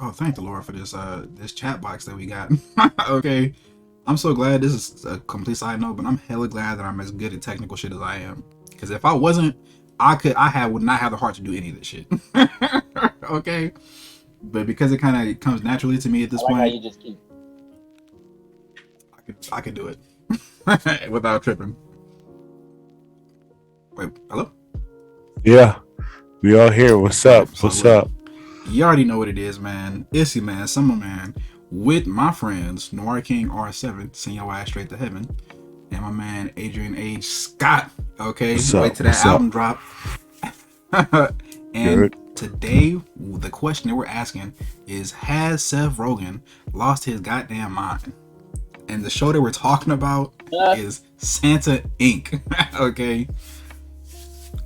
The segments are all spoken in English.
Oh, thank the Lord for this chat box that we got. Okay. I'm so glad. This is a complete side note, but I'm hella glad that I'm as good at technical shit as I am. Because if I wasn't, would not have the heart to do any of this shit. Okay. But because it kind of comes naturally to me at this I like how point, you just keep. I could do it without tripping. Wait, hello? Yeah, we all here. What's Okay, up? so What's look, up? you already know what it is, man. Issy man, Summer man, with my friends Noir King R7, send your ass straight to heaven, and my man Adrian H. Scott. Okay, What's wait up? till that What's up? album drop. And Good. today, the question that we're asking is: has Seth Rogen lost his goddamn mind? And the show that we're talking about is Santa Inc. Okay,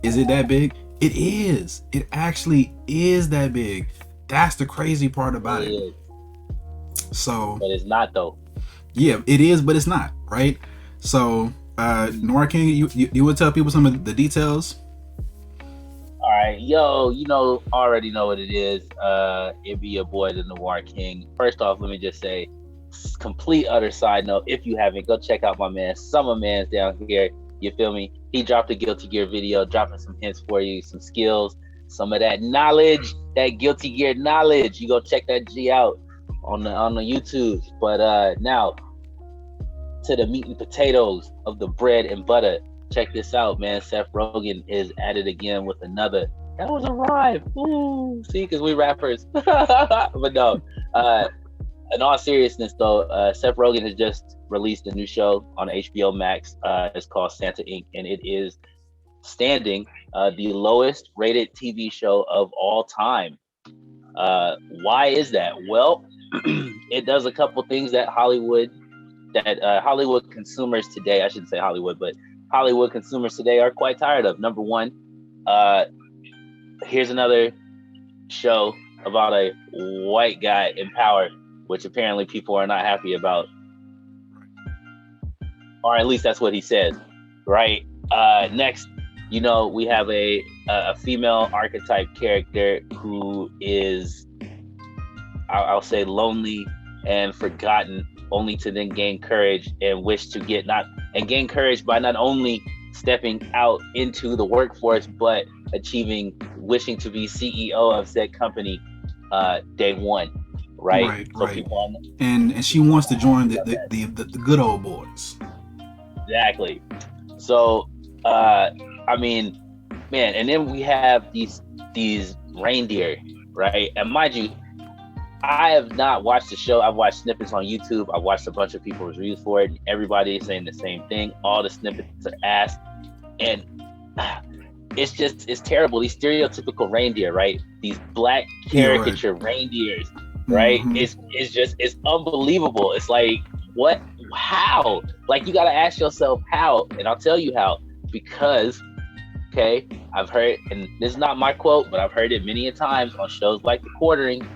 is it that big? It is. It actually is that big. That's the crazy part about it. Yeah, So but it's not though. yeah, it is, but it's not, right? So Nora King, you would tell people some of the details? All right, yo, already know what it is. It be your boy, the Noir King. First off, let me just say, complete utter side note. If you haven't, go check out my man, Summer Man's down here. You feel me? He dropped a Guilty Gear video, dropping some hints for you, some skills, some of that knowledge, that Guilty Gear knowledge. You go check that G out on the YouTube. But now to the meat and potatoes of the bread and butter. Check this out, man. Seth Rogen is at it again with another. That was a rhyme. Ooh, see, because we rappers. But no, in all seriousness, though, Seth Rogen has just released a new show on HBO Max. It's called Santa Inc., and it is standing the lowest rated TV show of all time. Why is that? Well, it does a couple things that Hollywood consumers today, I shouldn't say Hollywood, but Hollywood consumers today are quite tired of. Number one, here's another show about a white guy in power, which apparently people are not happy about. Or at least that's what he says, right? Next, we have a female archetype character who is, I'll say, lonely and forgotten, only to then gain courage and gain courage by not only stepping out into the workforce, but wishing to be CEO of said company day one, right? So Right. people And she wants to join the good old boys. exactly. So I mean, man, and then we have these reindeer, right? And mind you, I have not watched the show. I've watched snippets on YouTube. I've watched a bunch of people's reviews for it. And everybody is saying the same thing. All the snippets are ass. And it's terrible. These stereotypical reindeer, right? These black caricature reindeers, right? Mm-hmm. It's unbelievable. It's like, what? How? Like, you got to ask yourself how. And I'll tell you how. Because, okay, I've heard, and this is not my quote, but I've heard it many a times on shows like The Quartering.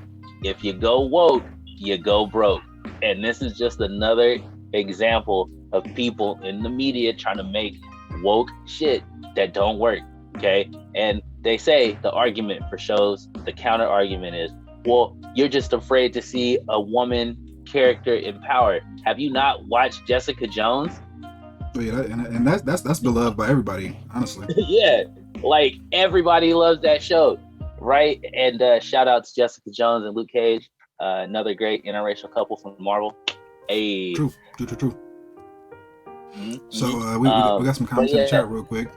If you go woke, you go broke. And this is just another example of people in the media trying to make woke shit that don't work. Okay. And they say the argument for shows, the counter argument is, well, you're just afraid to see a woman character in power. Have you not watched Jessica Jones? Oh, yeah, and that's beloved by everybody, honestly. Yeah. Like, everybody loves that show. Right, and shout out to Jessica Jones and Luke Cage, another great interracial couple from Marvel. True. Mm-hmm. So we got some comments in the chat real quick.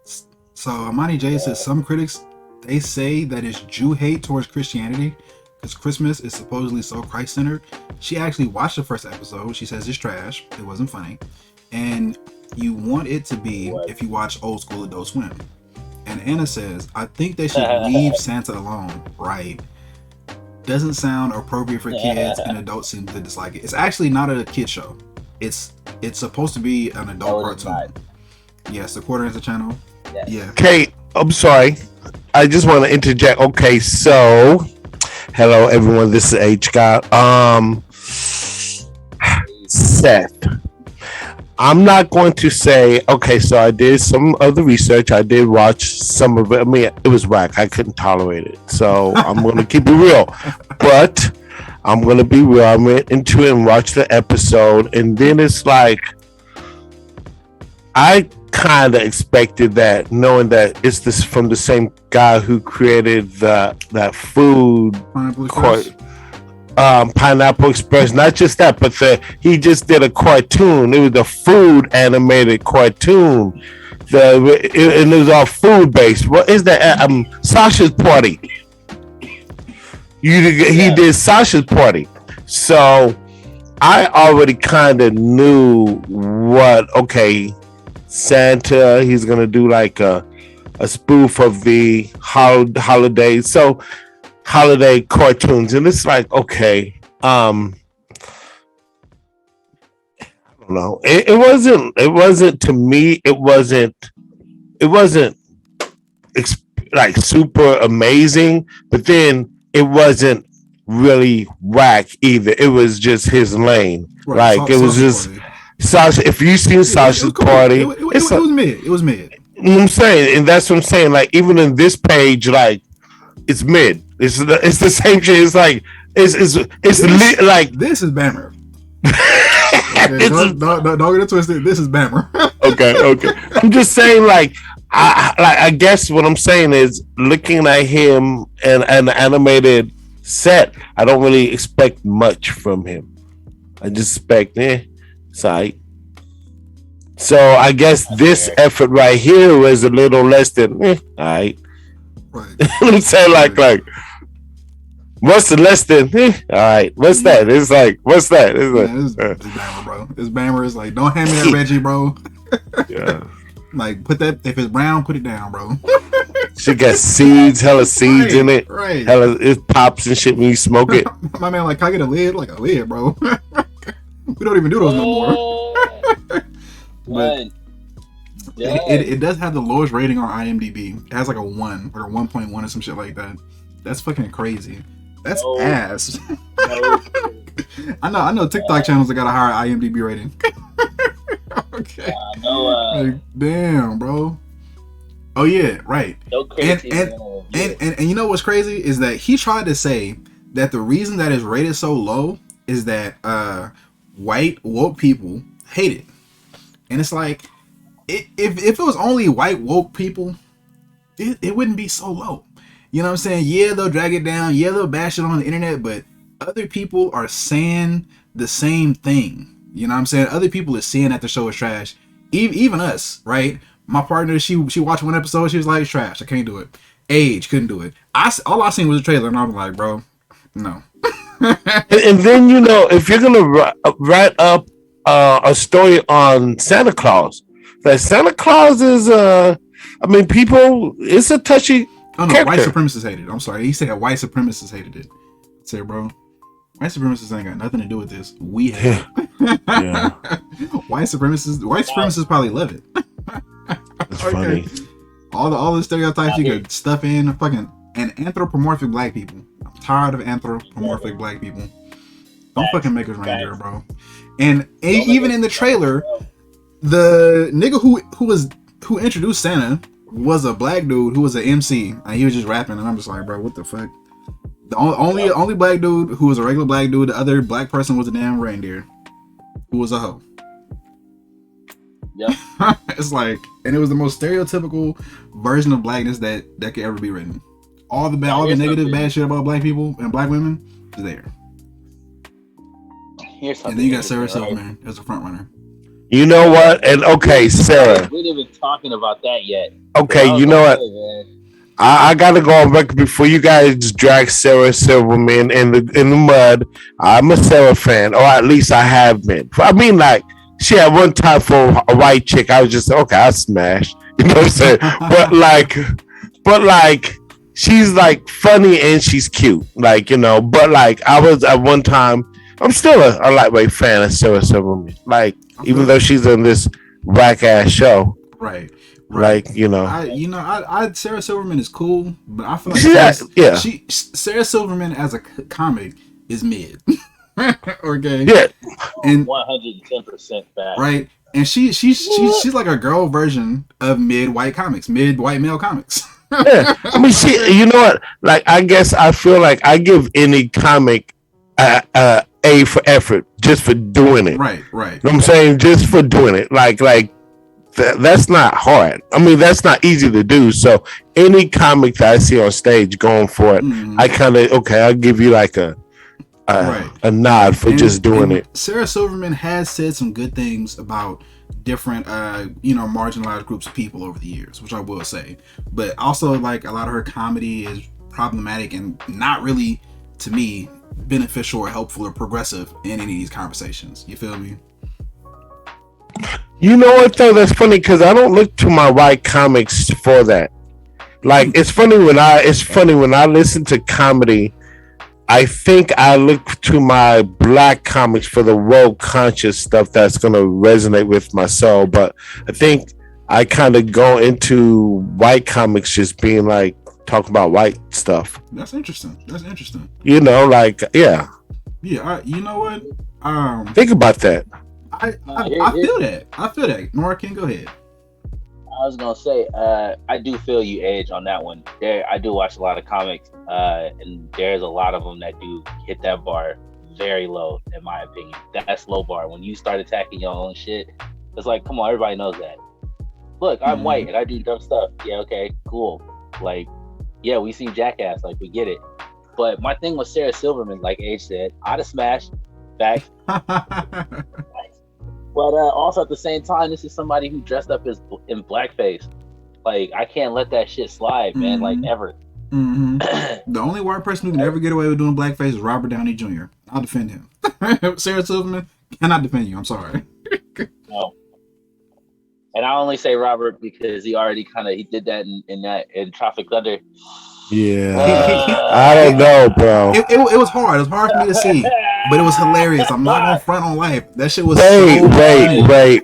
So Amani J says some critics, they say that it's Jew hate towards Christianity because Christmas is supposedly so Christ-centered. She actually watched the first episode. She says it's trash. It wasn't funny, and you want it to be if you watch old school Adult Swim. And Anna says, I think they should leave Santa alone. Right. Doesn't sound appropriate for kids, and adults seem to dislike it. It's actually not a kid show. It's supposed to be an adult cartoon. Yes, the Quarter is a channel. Yeah. Okay, I'm sorry. I just want to interject. Okay, so hello everyone. This is H. Scott. Seth. I'm not going to say, okay, so I did some of the research. I did watch some of it. I mean, it was whack. I couldn't tolerate it. So I'm going to keep it real. But I'm going to be real. I went into it and watched the episode. And then it's like, I kind of expected that, knowing that it's this from the same guy who created that food court. Pineapple Express. Not just that, but he just did a cartoon. It was a food animated cartoon. And it was all food based. What is that? Sasha's Party. He did Sasha's Party. So I already kind of knew what. Okay, Santa. He's gonna do like a spoof of the holiday. So. Holiday cartoons, and it's like, okay, I don't know. It wasn't to me. It wasn't like super amazing, but then it wasn't really whack either. It was just his lane. Right. Like it was just Sasha. If you seen Sasha's Party, it was mid. It was mid. You know what I'm saying, and that's what I'm saying. Like even in this page, like it's mid. It's the same shit. It's like like this is Bammer. Okay, don't get it twisted. This is Bammer. okay. I'm just saying, like I guess what I'm saying is, looking at him and an animated set, I don't really expect much from him. I just expect side. So I guess this effort right here was a little less than all right. Right. I'm saying like what's the less than all right? What's that? It's like what's that? It's like it's Bammer, bro. It's Bammer. It's like don't hand me that Reggie, bro. Yeah. Like put that if it's brown, put it down, bro. She got seeds, hella seeds in it. Right. Hella it pops and shit when you smoke it. My man, like, can I get a lid? Like a lid, bro. We don't even do those no more. But it does have the lowest rating on IMDb. It has like a 1 or a 1.1 or some shit like that. That's fucking crazy. That's ass. I know TikTok channels that got a higher IMDb rating. Okay. Like, damn, bro. Oh yeah, right. And you know what's crazy is that he tried to say that the reason that it's rated so low is that white woke people hate it. And it's like, if it was only white woke people, it wouldn't be so low. You know what I'm saying? Yeah, they'll drag it down. Yeah, they'll bash it on the internet. But other people are saying the same thing. You know what I'm saying? Other people are seeing that the show is trash. Even us, right? My partner, she watched one episode. She was like, it's trash. I can't do it. Age, couldn't do it. All I seen was a trailer. And I'm like, bro, no. And then, you know, if you're going to write up a story on Santa Claus, that Santa Claus is, people, it's a touchy character. White supremacists hated it. I'm sorry. He said white supremacists hated it. I said, bro, white supremacists ain't got nothing to do with this. We hate it. Yeah. White supremacists probably love it. It's funny. All the stereotypes you could stuff in and anthropomorphic black people. I'm tired of anthropomorphic black people. Don't fucking make us reindeer, bro. And even in the trailer, the nigga who introduced Santa was a black dude who was an MC, and he was just rapping, and I'm just like, bro, what the fuck? The only black dude who was a regular black dude. The other black person was a damn reindeer who was a hoe. Yep. It's like, and it was the most stereotypical version of blackness that could ever be written. All the negative bad shit about black people and black women is there. And then you got Sarah Silverman as a front runner. You know what? And okay, Sarah. We didn't even talking about that yet. Okay, you know what? I gotta go on record before you guys drag Sarah Silverman in the mud. I'm a Sarah fan, or at least I have been. I mean, like, she had one time for a white chick. I was just okay, I'll smash. You know what I'm saying? but like, she's like funny and she's cute. Like, you know, but like I was at one time. I'm still a lightweight fan of Sarah Silverman. Like, even though she's in this whack ass show, right? Like, you know, Sarah Silverman is cool, but I feel like Sarah Silverman as a comic is mid. Okay. Yeah. And 110% back. Right. And she's like a girl version of mid white male comics. Yeah, I mean, you know what? Like, I guess I feel like I give any comic A for effort just for doing it. Right. You know what I'm saying? Just for doing it. Like that's not hard. I mean, that's not easy to do. So any comic that I see on stage going for it, I kind of I'll give you like a nod for just doing it. Sarah Silverman has said some good things about different marginalized groups of people over the years, which I will say, but also like a lot of her comedy is problematic and not really, to me, beneficial or helpful or progressive in any of these conversations. You feel me? You know what though? That's funny because I don't look to my white comics for that. Like, it's funny when I listen to comedy, I think I look to my black comics for the woke conscious stuff that's going to resonate with my soul. But I think I kind of go into white comics just being like, talking about white stuff. That's interesting. You know, like, yeah. Yeah, you know what? Think about that. I feel that. Nora, can go ahead. I was gonna say, I do feel you, Age, on that one. I do watch a lot of comics, and there's a lot of them that do hit that bar very low, in my opinion. That's low bar. When you start attacking your own shit, it's like, come on, everybody knows that. Look, I'm white and I do dumb stuff. Yeah, okay, cool. Like, yeah, we see Jackass, like, we get it. But my thing with Sarah Silverman, like Age said, I'd have smashed back. But also at the same time, this is somebody who dressed up in blackface. Like, I can't let that shit slide, man. Like, ever. The only white person who can ever get away with doing blackface is Robert Downey Jr. I'll defend him. Sarah Silverman cannot defend you. I'm sorry. No. And I only say Robert because he did that in Tropic Thunder. Yeah, I don't know, bro. It was hard. It was hard for me to see, but it was hilarious. I'm not gonna front on life. That shit was wait.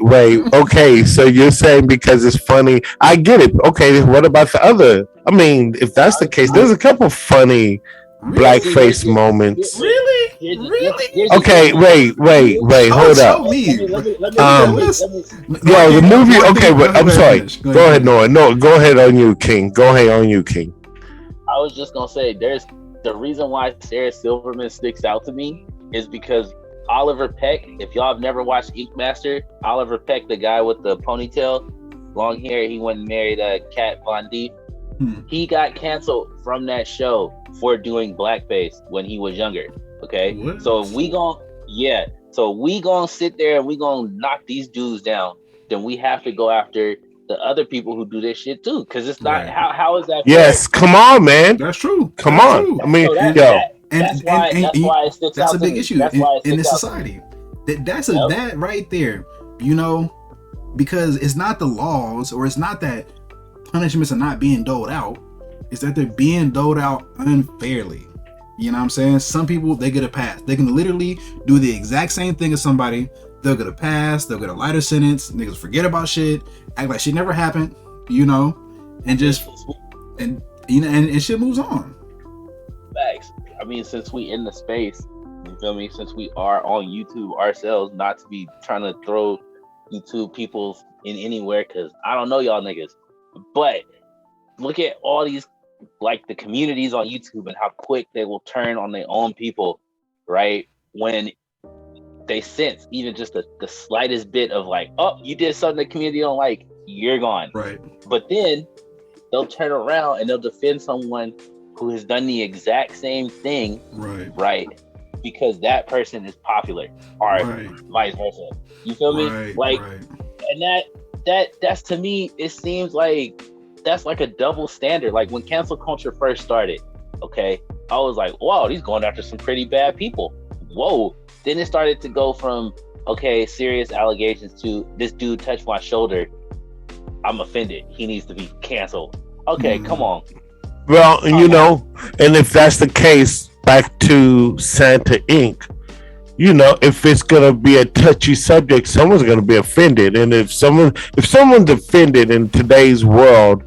Okay, so you're saying because it's funny? I get it. Okay, what about the other? I mean, if that's the case, there's a couple funny blackface moments. Really? Okay, wait. Hold up. The movie. Okay, but I'm sorry. Go ahead, Noah. No, go ahead on you, King. I was just gonna say, the reason why Sarah Silverman sticks out to me is because Oliver Peck. If y'all have never watched Ink Master, Oliver Peck, the guy with the ponytail, long hair, he went and married Kat Von D. He got canceled from that show for doing blackface when he was younger. Okay, what? So if we gonna sit there and we gonna knock these dudes down, then we have to go after the other people who do this shit too, because it's not how is that fair? Yes, come on, man. That's true. Come on. I mean, that's why it sticks out. That's a big issue in this society. That right there, you know, because it's not the laws, or it's not that punishments are not being doled out, it's that they're being doled out unfairly. You know what I'm saying? Some people, they get a pass. They can literally do the exact same thing as somebody. They'll get a pass. They'll get a lighter sentence. Niggas forget about shit, act like shit never happened, you know, and shit moves on. Facts. I mean, since we in the space, you feel me? Since we are on YouTube ourselves, not to be trying to throw YouTube people in anywhere, because I don't know y'all niggas, but look at all these, like, the communities on YouTube and how quick they will turn on their own people, right? When they sense even just the slightest bit of like, oh, you did something the community don't like, you're gone. Right. But then they'll turn around and they'll defend someone who has done the exact same thing. Right. Because that person is popular, or vice versa. You feel me? And that's to me, it seems like that's like a double standard. Like when cancel culture first started, okay, I was like, wow, he's going after some pretty bad people. Whoa. Then it started to go from, okay, serious allegations to this dude touched my shoulder, I'm offended, he needs to be canceled. Okay, come on. Well, you know, and if that's the case, back to Santa Inc., you know, if it's gonna be a touchy subject, someone's gonna be offended. And if someone's offended in today's world,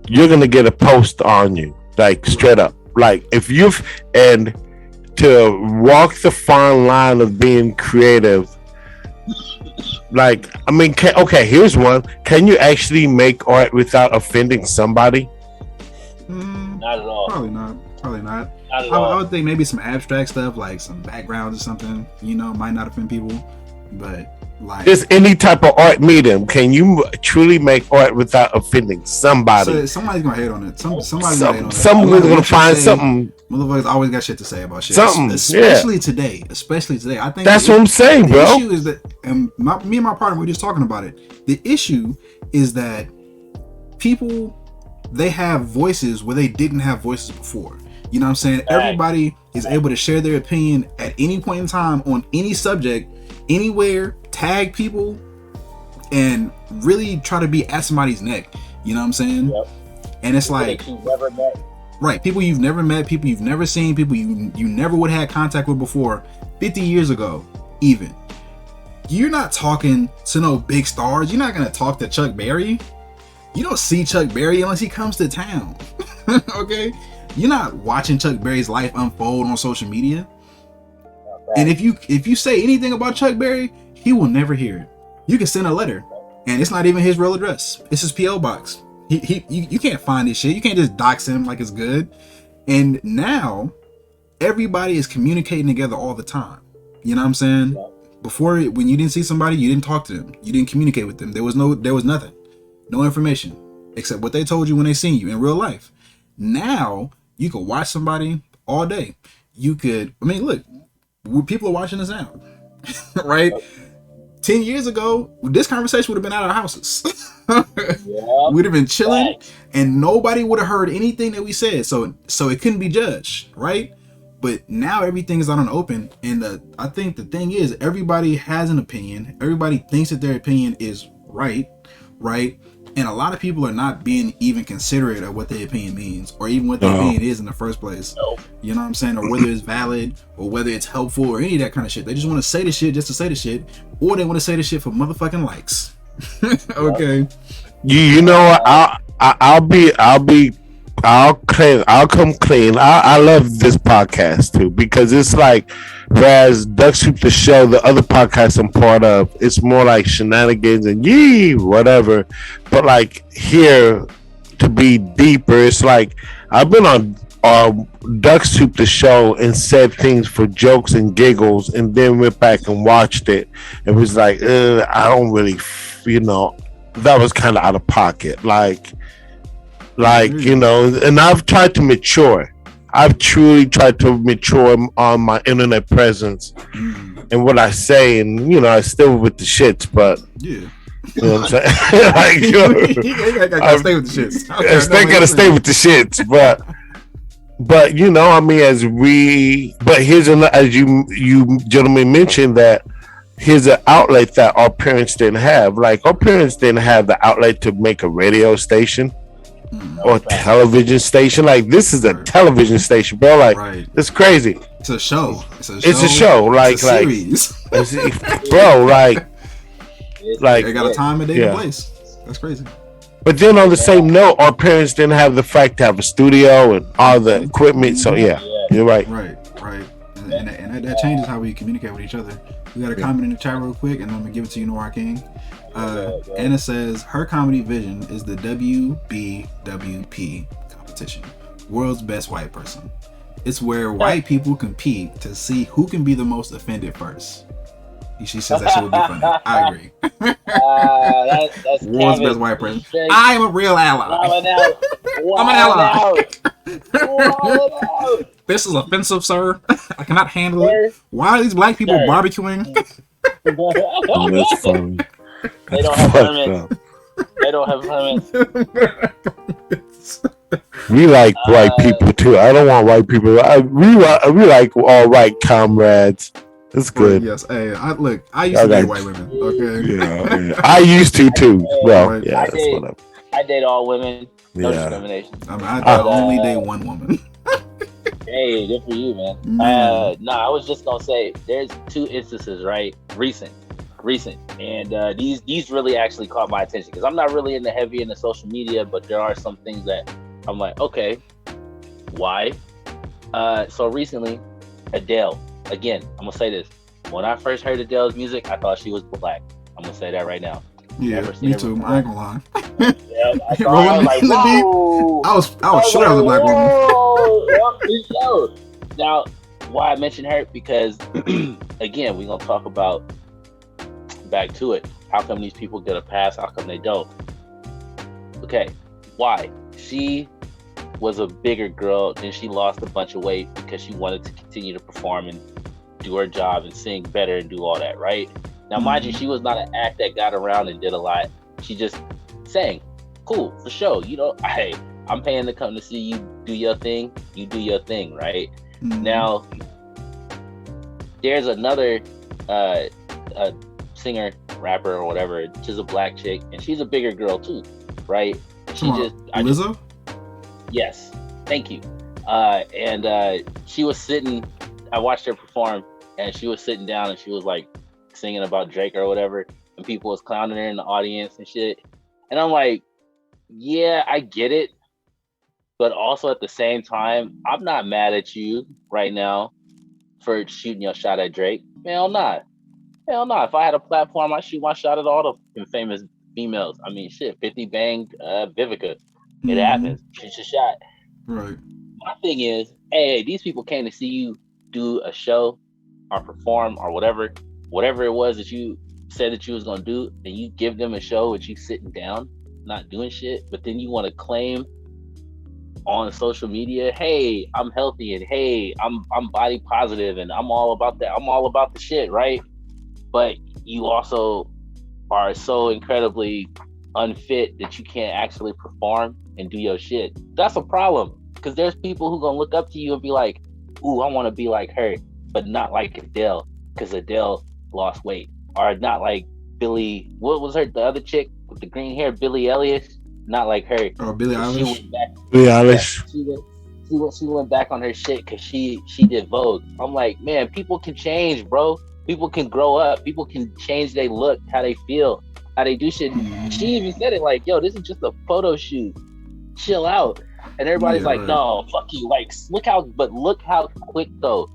you're gonna get a post on you, like straight up. Like and to walk the fine line of being creative Like, I mean, okay, here's one. Can you actually make art without offending somebody? Not at all. Probably not. Not at all. I would think maybe some abstract stuff, like some backgrounds or something, might not offend people. But like, just any type of art medium, can you truly make art without offending somebody? So somebody's gonna hate on it. Somebody's gonna hate on it. Someone's gonna find something. Motherfuckers always got shit to say about shit. Something, especially today. I think that's what I'm saying, bro. The issue is that, and me and my partner were just talking about it. The issue is that people, they have voices where they didn't have voices before. You know what I'm saying? Everybody is able to share their opinion at any point in time on any subject, anywhere, tag people, and really try to be at somebody's neck. You know what I'm saying? Yep. And it's like, you've never met. Right, people you've never met, people you've never seen, people you never would have had contact with before, 50 years ago, even. You're not talking to no big stars. You're not gonna talk to Chuck Berry. You don't see Chuck Berry unless he comes to town. Okay? You're not watching Chuck Berry's life unfold on social media. And if you say anything about Chuck Berry, he will never hear it. You can send a letter, and it's not even his real address. It's his P.O. box. You can't find this shit. You can't just dox him like it's good. And now everybody is communicating together all the time. You know what I'm saying? Before, when you didn't see somebody, you didn't talk to them. You didn't communicate with them. There was nothing, no information except what they told you when they seen you in real life. Now you could watch somebody all day. Look, people are watching us now, right? 10 years ago, this conversation would have been out of our houses. We'd have been chilling, and nobody would have heard anything that we said. So it couldn't be judged, right? But now everything is out on the open, and I think the thing is, everybody has an opinion. Everybody thinks that their opinion is right? And a lot of people are not being even considerate of what their opinion means, or even what their opinion is in the first place. You know what I'm saying? Or whether it's valid, or whether it's helpful, or any of that kind of shit. They just want to say the shit just to say the shit, or they want to say the shit for motherfucking likes. Okay. You know what? I'll come clean. I love this podcast too, because it's like, whereas Duck Soup the Show, the other podcast I'm part of, it's more like shenanigans and whatever. But like here, to be deeper, it's like I've been on Duck Soup the Show and said things for jokes and giggles, and then went back and watched it. It was like, I don't really, that was kind of out of pocket. And I've tried to mature. I've truly tried to mature on my internet presence and what I say, and I still with the shits, but you know what I'm saying? Like, you gotta stay with the shits. Okay, they gotta stay with the shits, but here's as you gentlemen mentioned, that here's an outlet that our parents didn't have. Like, our parents didn't have the outlet to make a radio station or television station. Like, this is a television station, bro. Like, it's crazy. It's a show. It's a show. Like, it's a series. Bro, like they got a time and day and place. That's crazy. But then on the same note, our parents didn't have the fact to have a studio and all the equipment. So you're right. Right. And that changes how we communicate with each other. We got a comment in the chat real quick, and I'm gonna give it to you, Noir King. Anna says her comedy vision is the WBWP competition, World's Best White Person. It's where white people compete to see who can be the most offended first. She says that shit would be funny. I agree. That's World's Best White Person. I am a real ally. I'm an ally. This is offensive, sir. I cannot handle it. Why are these black people barbecuing? That's funny. They don't have permits. They don't have permits. We like white people too. I don't want white people. We like all white comrades. It's good. Yes. Hey, I used to date white women. Okay. Yeah. I used to too. Well, yeah, that's whatever. I date all women. No discrimination. I only date one woman. Hey, good for you, man. No, I was just gonna say there's two instances, right? Recent, and these really actually caught my attention because I'm not really heavy into social media, but there are some things that I'm like, okay, why? So recently, Adele. Again, I'm gonna say this. When I first heard Adele's music, I thought she was black. I'm gonna say that right now. Yeah, me too. I ain't gonna lie. Yeah, I was like, whoa. I was sure I was a black woman. Now, why I mentioned her? Because again, we're gonna talk about back to it. How come these people get a pass? How come they don't? Okay, why? She was a bigger girl, and she lost a bunch of weight because she wanted to continue to perform and do her job and sing better and do all that, right? Now, mind you, she was not an act that got around and did a lot. She just sang. Cool, for sure. You know, hey, I'm paying to come to see you do your thing. You do your thing, right? Now, there's another singer, rapper, or whatever. She's a black chick, and she's a bigger girl too, right? Lizzo? Yes, thank you. And she was sitting. I watched her perform, and she was sitting down, and she was like singing about Drake or whatever, and people was clowning her in the audience and shit. And I'm like, yeah, I get it, but also at the same time, I'm not mad at you right now for shooting your shot at Drake. Hell not. Hell no. If I had a platform, I'd shoot my shot at all the famous females. I mean, shit, 50 banged Vivica. It happens. Shoot your shot. Right. My thing is, hey, these people came to see you do a show or perform or whatever it was that you said that you was going to do, and you give them a show with you sitting down, not doing shit, but then you want to claim on social media, hey, I'm healthy, and hey, I'm body positive, and I'm all about that. I'm all about the shit, right? But you also are so incredibly unfit that you can't actually perform and do your shit. That's a problem, because there's people who gonna look up to you and be like, ooh, I want to be like her, but not like Adele, because Adele lost weight. Or not like Billie, what was her, the other chick with the green hair, Billie Elliot, not like her. Oh, Billie Eilish? Billie Eilish. She went back on her shit because she did Vogue. I'm like, man, people can change, bro. People can grow up. People can change their look, how they feel, how they do shit. She even said it like, yo, this is just a photo shoot. Chill out. And everybody's like, no, fuck you. Like, look how quick though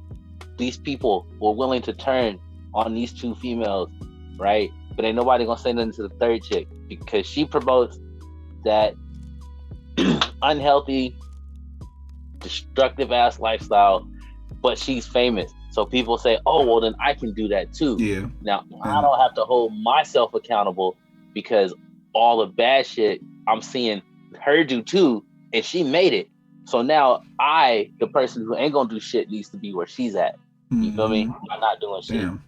these people were willing to turn on these two females, right? But ain't nobody gonna say nothing to the third chick because she promotes that unhealthy, destructive ass lifestyle, but she's famous. So people say, oh, well, then I can do that too. Yeah. Now, I don't have to hold myself accountable because all the bad shit I'm seeing her do too, and she made it. So now I, the person who ain't gonna do shit, needs to be where she's at. You feel me? I'm not doing shit. Damn.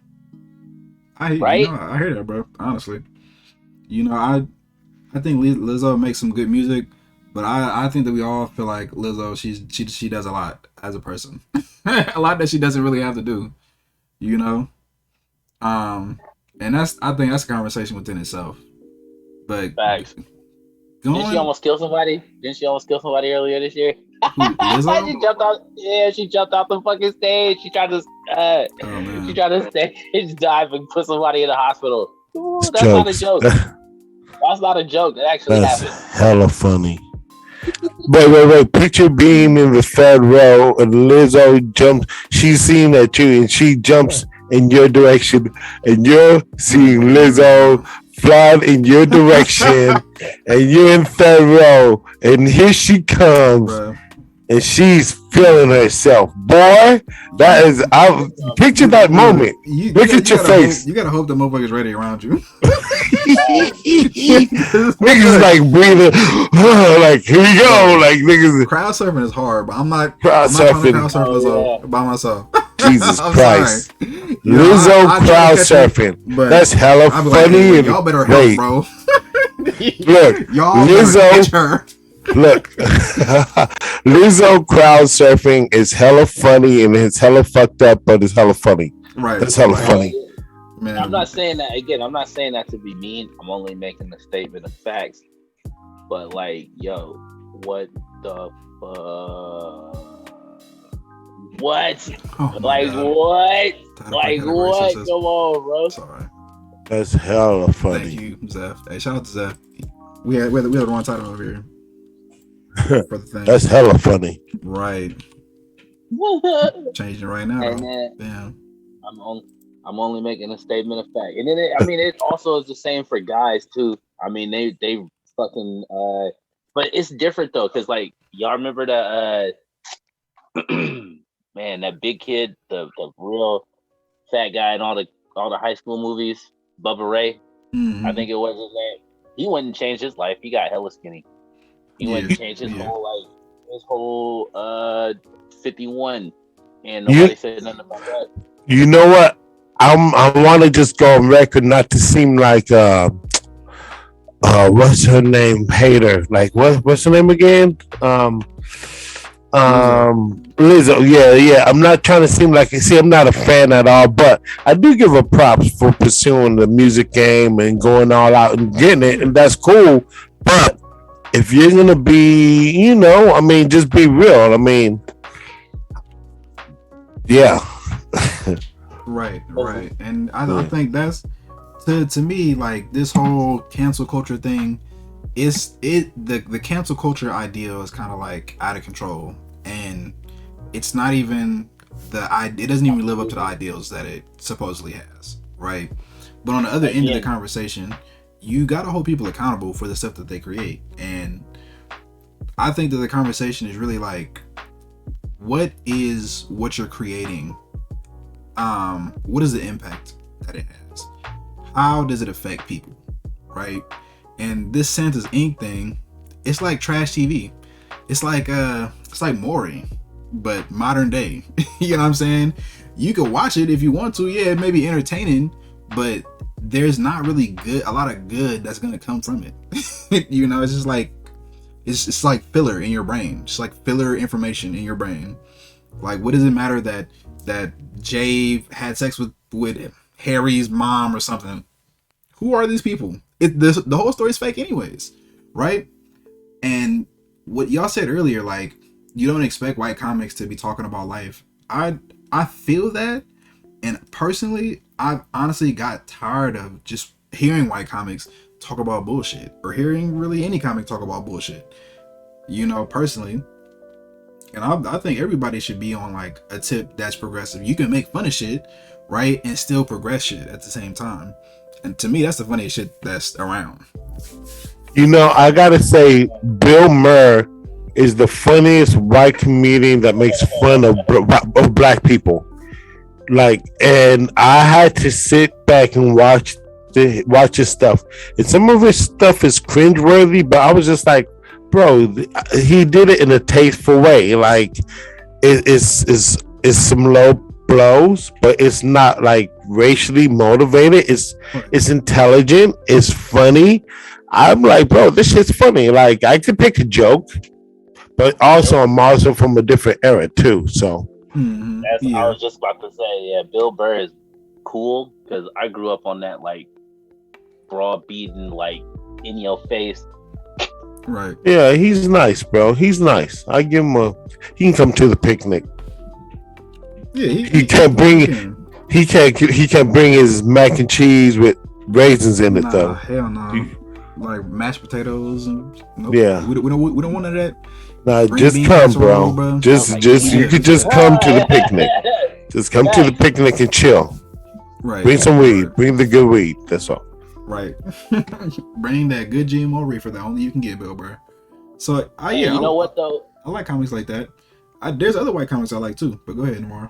I hear that, bro. Honestly, I think Lizzo makes some good music, but I think that we all feel like Lizzo. She does a lot as a person, a lot that she doesn't really have to do, and I think that's a conversation within itself. But facts. Didn't she almost kill somebody? Earlier this year? Lizzo? She jumped off the fucking stage. She tried to stage dive and put somebody in the hospital. Ooh, that's not a joke. That's not a joke. That actually happened. Hella funny. Wait. Picture being in the third row and Lizzo jumps. She's seeing at you and she jumps in your direction and you're seeing Lizzo flying in your direction and you're in third row and here she comes. Bruh. And she's feeling herself, boy. That is, I picture that moment. Look at your face. You gotta hope the motherfucker's ready around you. Niggas like breathing, like here we go, like niggas. Crowd surfing is hard, but I'm not crowd surfing by myself. Jesus Christ, Lizzo crowd surfing. That's hella funny. Like, y'all better help, bro. Look, y'all Lizzo. Look, Lizzo crowd surfing is hella funny and it's hella fucked up, but it's hella funny. Right. That's hella funny. Man. I'm not saying that again. I'm not saying that to be mean. I'm only making a statement of facts. But like, yo, what the fuck? What? Oh like God. What? Like what? Come on, bro. Sorry. That's hella funny. Thank you, Seth. Hey, shout out to Seth. We had the wrong title over here. For the thing. That's hella funny. Right. Changing right now. Hey, man, damn. I'm only making a statement of fact. And then it also is the same for guys too. I mean, they fucking but it's different though, because like y'all remember the man, that big kid, the real fat guy in all the high school movies, Bubba Ray, I think it was his name. He wouldn't change his life. He got hella skinny. He wouldn't change his whole 51, and nobody said nothing about that. You know what? I want to just go on record, not to seem like what's her name? Hater. Like what's her name again? Lizzo. Yeah. I'm not trying to seem like, see, I'm not a fan at all, but I do give her props for pursuing the music game and going all out and getting it, and that's cool. But if you're gonna be, I mean, just be real. I mean, yeah. Right. And I think that's to me, like, this whole cancel culture thing, the cancel culture ideal is kind of like out of control, and it's not even it doesn't even live up to the ideals that it supposedly has, right? But on the other end of the conversation, you got to hold people accountable for the stuff that they create, and I think that the conversation is really like, what is what you're creating? What is the impact that it has? How does it affect people, right? And this Santa's Inc. thing, it's like trash TV. It's like Maury, but modern day. You know what I'm saying? You can watch it if you want to. Yeah, it may be entertaining, but there's not really a lot of good that's gonna come from it. It's just like it's like filler in your brain. Just like filler information in your brain. Like, what does it matter that Jay had sex with Harry's mom or something? Who are these people? The whole story is fake anyways, right? And what y'all said earlier, like, you don't expect white comics to be talking about life. I feel that, and personally, I've honestly got tired of just hearing white comics talk about bullshit, or hearing really any comic talk about bullshit, personally. And I think everybody should be on like a tip that's progressive. You can make fun of shit, right, and still progress shit at the same time. And to me, that's the funniest shit that's around. I gotta say, Bill Burr is the funniest white comedian that makes fun of black people. Like, and I had to sit back and watch his stuff. And some of his stuff is cringeworthy, but I was just like, bro, he did it in a tasteful way. Like, it's some low blows, but it's not like racially motivated. It's intelligent. It's funny. I'm like, bro, this shit's funny. Like, I could pick a joke, but also I'm also from a different era too. So I was just about to say, Bill Burr is cool because I grew up on that, like, broad beating, like, in your face. Right. Yeah, he's nice, bro. He's nice. I give him he can come to the picnic. Yeah, he can't bring his mac and cheese with raisins in it though. Hell no. Like mashed potatoes and yeah. We don't want none of that. Nah, just come, bro. Just you could just come to the picnic. Just come to the picnic and chill. Right. Bring some weed. Bring the good weed. That's all. Right. Bring that good GMO reefer that only you can get, Bill Burr. So what though? I like comics like that. There's other white comics I like too, but go ahead, Namara.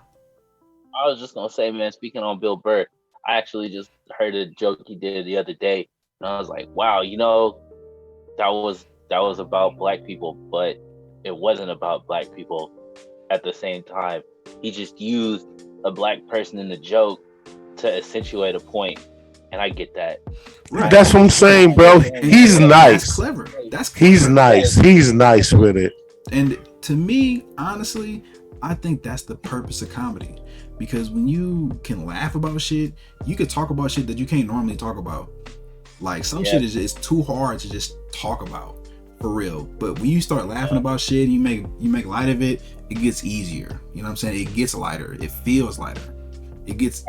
I was just gonna say, man, speaking on Bill Burr, I actually just heard a joke he did the other day, and I was like, wow, that was about black people, but it wasn't about black people at the same time. He just used a black person in the joke to accentuate a point. And I get that. Right. That's what I'm saying, bro. He's nice. That's clever. He's nice. He's nice with it. And to me, honestly, I think that's the purpose of comedy. Because when you can laugh about shit, you can talk about shit that you can't normally talk about. Like, some shit is just too hard to just talk about, for real. But when you start laughing about shit and you make light of it, it gets easier. You know what I'm saying? It gets lighter. It feels lighter. It gets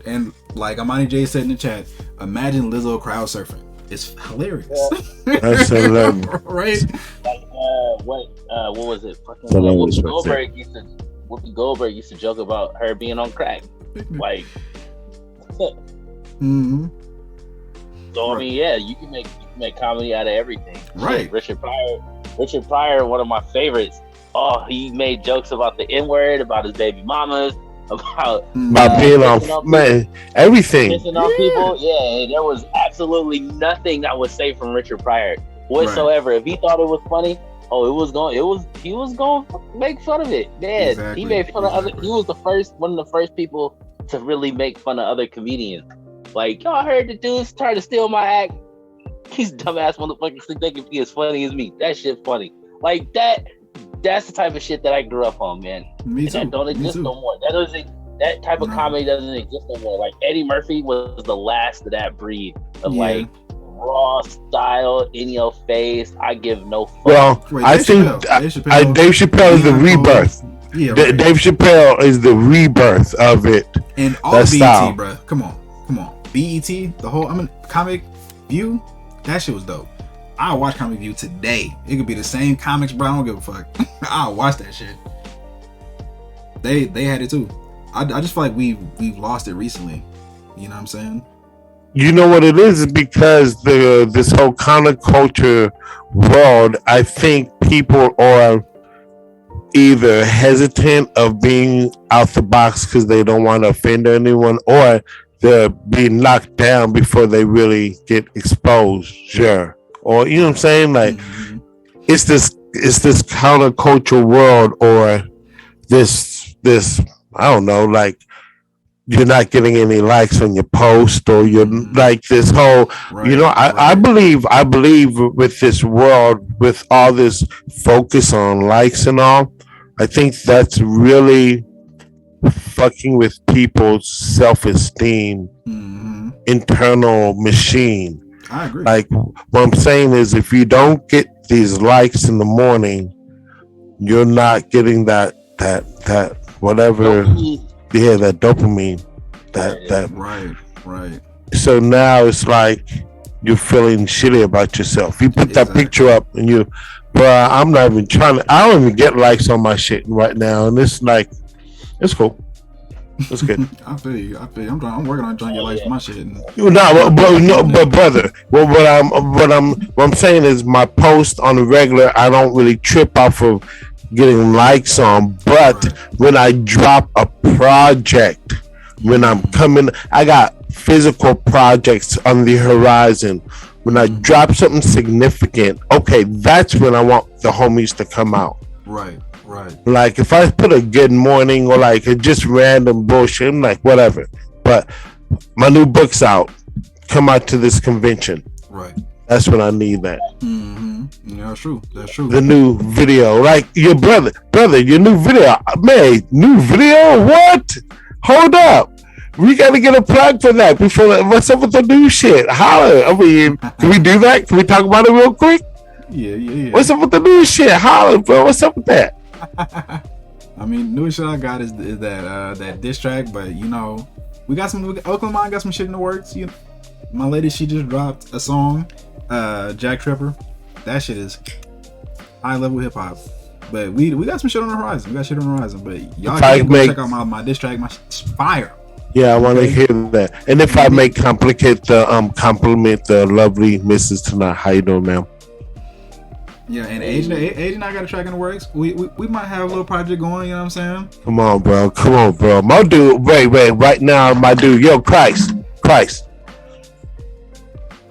and like Amani J said in the chat, imagine Lizzo crowd surfing. It's hilarious. That's hilarious. Right? Like, what was it? Whoopi Goldberg used to joke about her being on crack. Like, Mm-hmm. So I mean, yeah, you can make comedy out of everything. Right. Shit, Richard Pryor, one of my favorites. Oh, he made jokes about the N-word, about his baby mamas, about being on man, everything. Pissing on people. Yeah, there was absolutely nothing that was safe from Richard Pryor whatsoever. Right. If he thought it was funny, he was going to make fun of it. Man, exactly. He made fun of other. He was one of the first people to really make fun of other comedians. Like, y'all heard the dudes trying to steal my act. These dumbass motherfuckers think they can be as funny as me. That shit funny. Like that. That's the type of shit that I grew up on, man. Me too. That don't exist no more. That type of comedy doesn't exist no more. Like Eddie Murphy was the last of that breed of like raw style, in your face. I give no fuck. Well, I think Dave Chappelle is the rebirth. Yeah, right. Dave Chappelle is the rebirth of it. And all BET, style. Bro. Come on. BET, the whole Comic View, that shit was dope. I'll watch Comic View today. It could be the same comics, bro. I don't give a fuck. I'll watch that shit. They had it too. I just feel like we've lost it recently. You know what I'm saying? You know what it is? Because this whole counterculture world, I think people are either hesitant of being out the box because they don't want to offend anyone, or they're being knocked down before they really get exposure. Or you know what I'm saying? Like it's this counterculture world, or this I don't know, like you're not getting any likes on your post, or you're like this whole you know, I believe with this world, with all this focus on likes and all, I think that's really fucking with people's self-esteem, internal machine. I agree. Like what I'm saying is, if you don't get these likes in the morning, you're not getting that whatever dopamine. Yeah, that dopamine. That right. So now it's like you're feeling shitty about yourself. You put that picture up and I'm not even I don't even get likes on my shit right now, and it's like it's cool. That's good. I feel you. I'm working on trying to get likes for my shit. But brother, what I'm saying is, my post on the regular, I don't really trip off of getting likes on. But when I drop a project, when I'm coming, I got physical projects on the horizon. When I drop something significant, okay, that's when I want the homies to come out. Right. Like if I put a good morning or like a just random bullshit, I'm like, whatever. But my new book's out. Come out to this convention. Right. That's when I need that. Yeah, that's true. The new video, like your brother, your new video, man, new video. What? Hold up. We got to get a plug for that before. What's up with the new shit? Holler. I mean, can we do that? Can we talk about it real quick? Yeah. What's up with the new shit? Holler, bro. What's up with that? I mean, newest shit I got is that diss track, but you know, we got Oakland Mind got some shit in the works. You know, my lady, she just dropped a song, Jack Tripper. That shit is high level hip hop. But we got some shit on the horizon. But y'all can go check out my diss track. My fire. Yeah, I want to hear that. And if I may compliment the lovely Mrs. Tonight, how you doing, ma'am? Yeah, and Age and I got a track in the works. We might have a little project going, you know what I'm saying? Come on, bro. My dude, wait, right now, my dude, yo, Christ.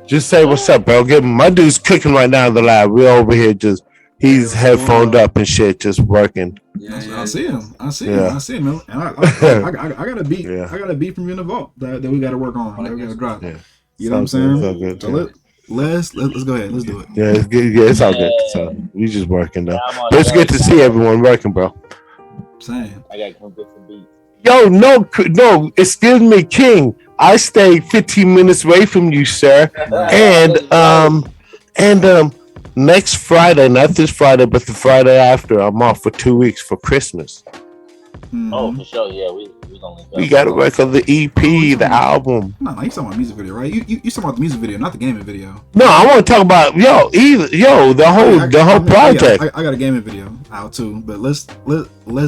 Just say what's up, bro. My dude's cooking right now in the lab. We're over here he's headphoned up and shit, just working. Yeah, I see him. And I got a beat. Yeah. I got a beat from you in the vault that we got to work on. That we got to drop. Yeah. You know what I'm saying? So good, so let's go ahead. Let's do it. Yeah, it's good. Yeah, it's all good. So we just working though. But it's good to see everyone working, bro. Same. I gotta come get some beats. Yo, no, excuse me, King. I stay 15 minutes away from you, sir. And next Friday, not this Friday, but the Friday after, I'm off for 2 weeks for Christmas. Mm-hmm. Oh, for sure. Yeah, we gonna link up. We got to work on the EP, the album. No, you talking about music video, right? You talking about the music video, not the gaming video. No, I want to talk about the whole project. I got a gaming video out too, but let's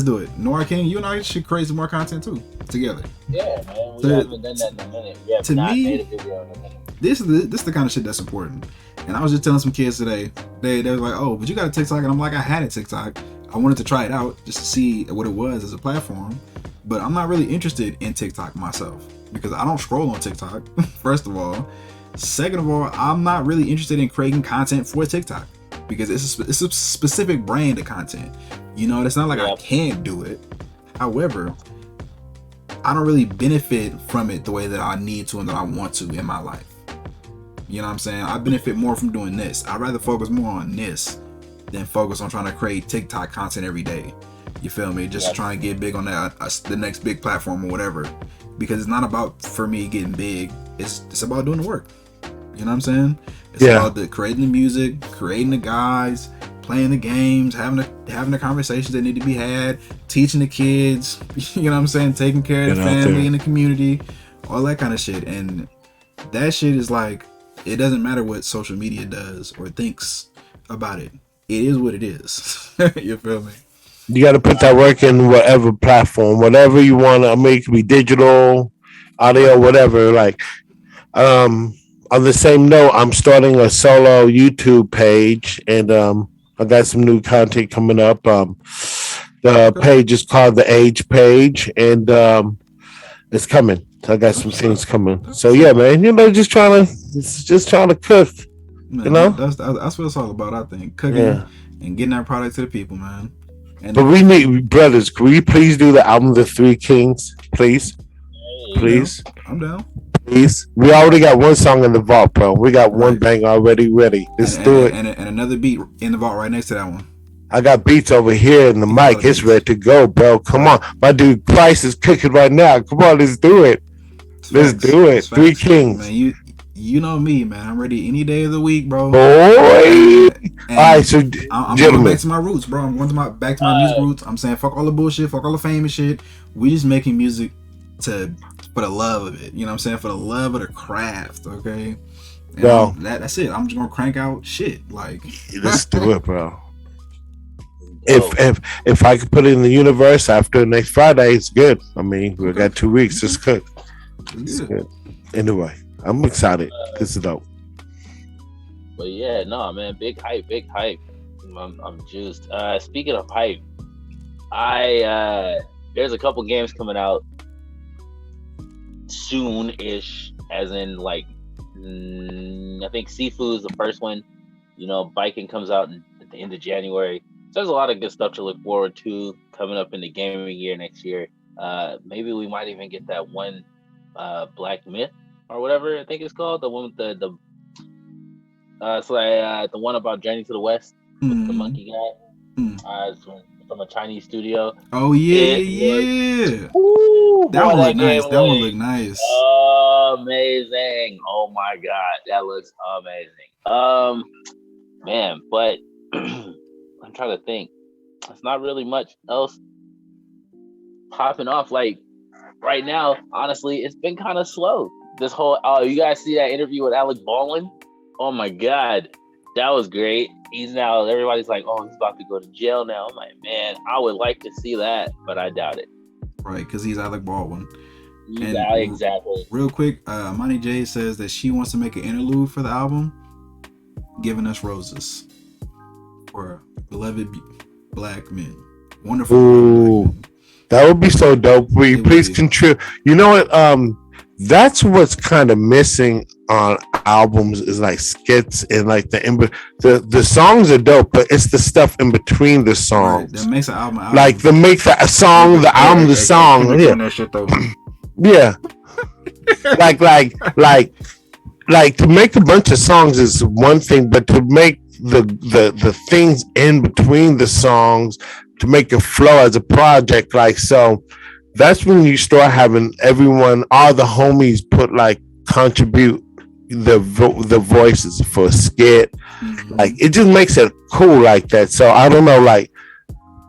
do it. Noir King, you and I should create some more content too together. Yeah, man. We haven't done that in a minute. We have not made a video in a minute. This is the kind of shit that's important. And I was just telling some kids today, they were like, oh, but you got a TikTok? And I'm like, I had a TikTok. I wanted to try it out just to see what it was as a platform. But I'm not really interested in TikTok myself because I don't scroll on TikTok, first of all. Second of all, I'm not really interested in creating content for TikTok because it's a specific brand of content. You know, it's not like I can't do it. However, I don't really benefit from it the way that I need to and that I want to in my life. You know what I'm saying? I benefit more from doing this. I'd rather focus more on this than focus on trying to create TikTok content every day. You feel me? Just trying to get big on that the next big platform or whatever. Because it's not about for me getting big. It's about doing the work. You know what I'm saying? It's about creating the music, creating the guys, playing the games, having the conversations that need to be had, teaching the kids. You know what I'm saying? Taking care of the family and the community, all that kind of shit. And that shit is like, it doesn't matter what social media does or thinks about it. It is what it is. You feel me? You got to put that work in whatever platform, whatever you want to make, it be digital, audio, whatever. Like, on the same note, I'm starting a solo YouTube page, and I got some new content coming up. The page is called The Age Page, and it's coming. I got some things coming. So yeah, man, you know, just trying to cook. Man, you know, that's what it's all about. I think cooking and getting that product to the people, man. But we need brothers. Can we please do the album The Three Kings, please? Please, I'm down. Please, we already got one song in the vault, bro. We got one bang already ready. Let's do it. And another beat in the vault right next to that one. I got beats over here in the mic. It's ready to go, bro. Come on, my dude Price is cooking right now. Come on, let's do it. Let's do it. Three Kings. Man, you know me, man. I'm ready any day of the week, bro. Boy. All right, so I'm going back to my roots, bro. I'm going back to my music roots. I'm saying fuck all the bullshit, fuck all the fame and shit. We just making music for the love of it. You know what I'm saying? For the love of the craft, okay? And that's it. I'm just gonna crank out shit. Like, let's do it, bro. If I could put it in the universe after next Friday, it's good. I mean, we got 2 weeks. It's good. It's good. Anyway, I'm excited. This is dope. But yeah, no, man, big hype. I'm juiced. Speaking of hype, there's a couple games coming out soon-ish, as in like I think Seafood's the first one. You know, Biking comes out at the end of January. So there's a lot of good stuff to look forward to coming up in the gaming year next year. Maybe we might even get that one Black Myth or whatever I think it's called, the one with the one about Journey to the West with the monkey guy. It's from a Chinese studio. Oh yeah. Ooh, that one looked nice. That one looked nice. Amazing. Oh my god, that looks amazing. Man, but I'm trying to think. It's not really much else popping off. Like right now, honestly, it's been kind of slow. This whole you guys see that interview with Alec Baldwin? Oh my god, that was great. Everybody's like, oh, he's about to go to jail now. I'm like, man, I would like to see that, but I doubt it. Right, because he's Alec Baldwin. Exactly. Real quick, Monty J says that she wants to make an interlude for the album, Giving Us Roses, for beloved black men. Wonderful. Ooh, that would be so dope. Will you please contribute? You know what? That's what's kind of missing on albums is like skits and like the songs are dope, but it's the stuff in between the songs that makes an album. Like the make that song, the album, the song. Yeah, that shit though. Yeah. like to make a bunch of songs is one thing, but to make the things in between the songs to make it flow as a project, like so. That's when you start having all the homies contribute the voices for a skit. Mm-hmm. Like it just makes it cool like that. So I don't know, like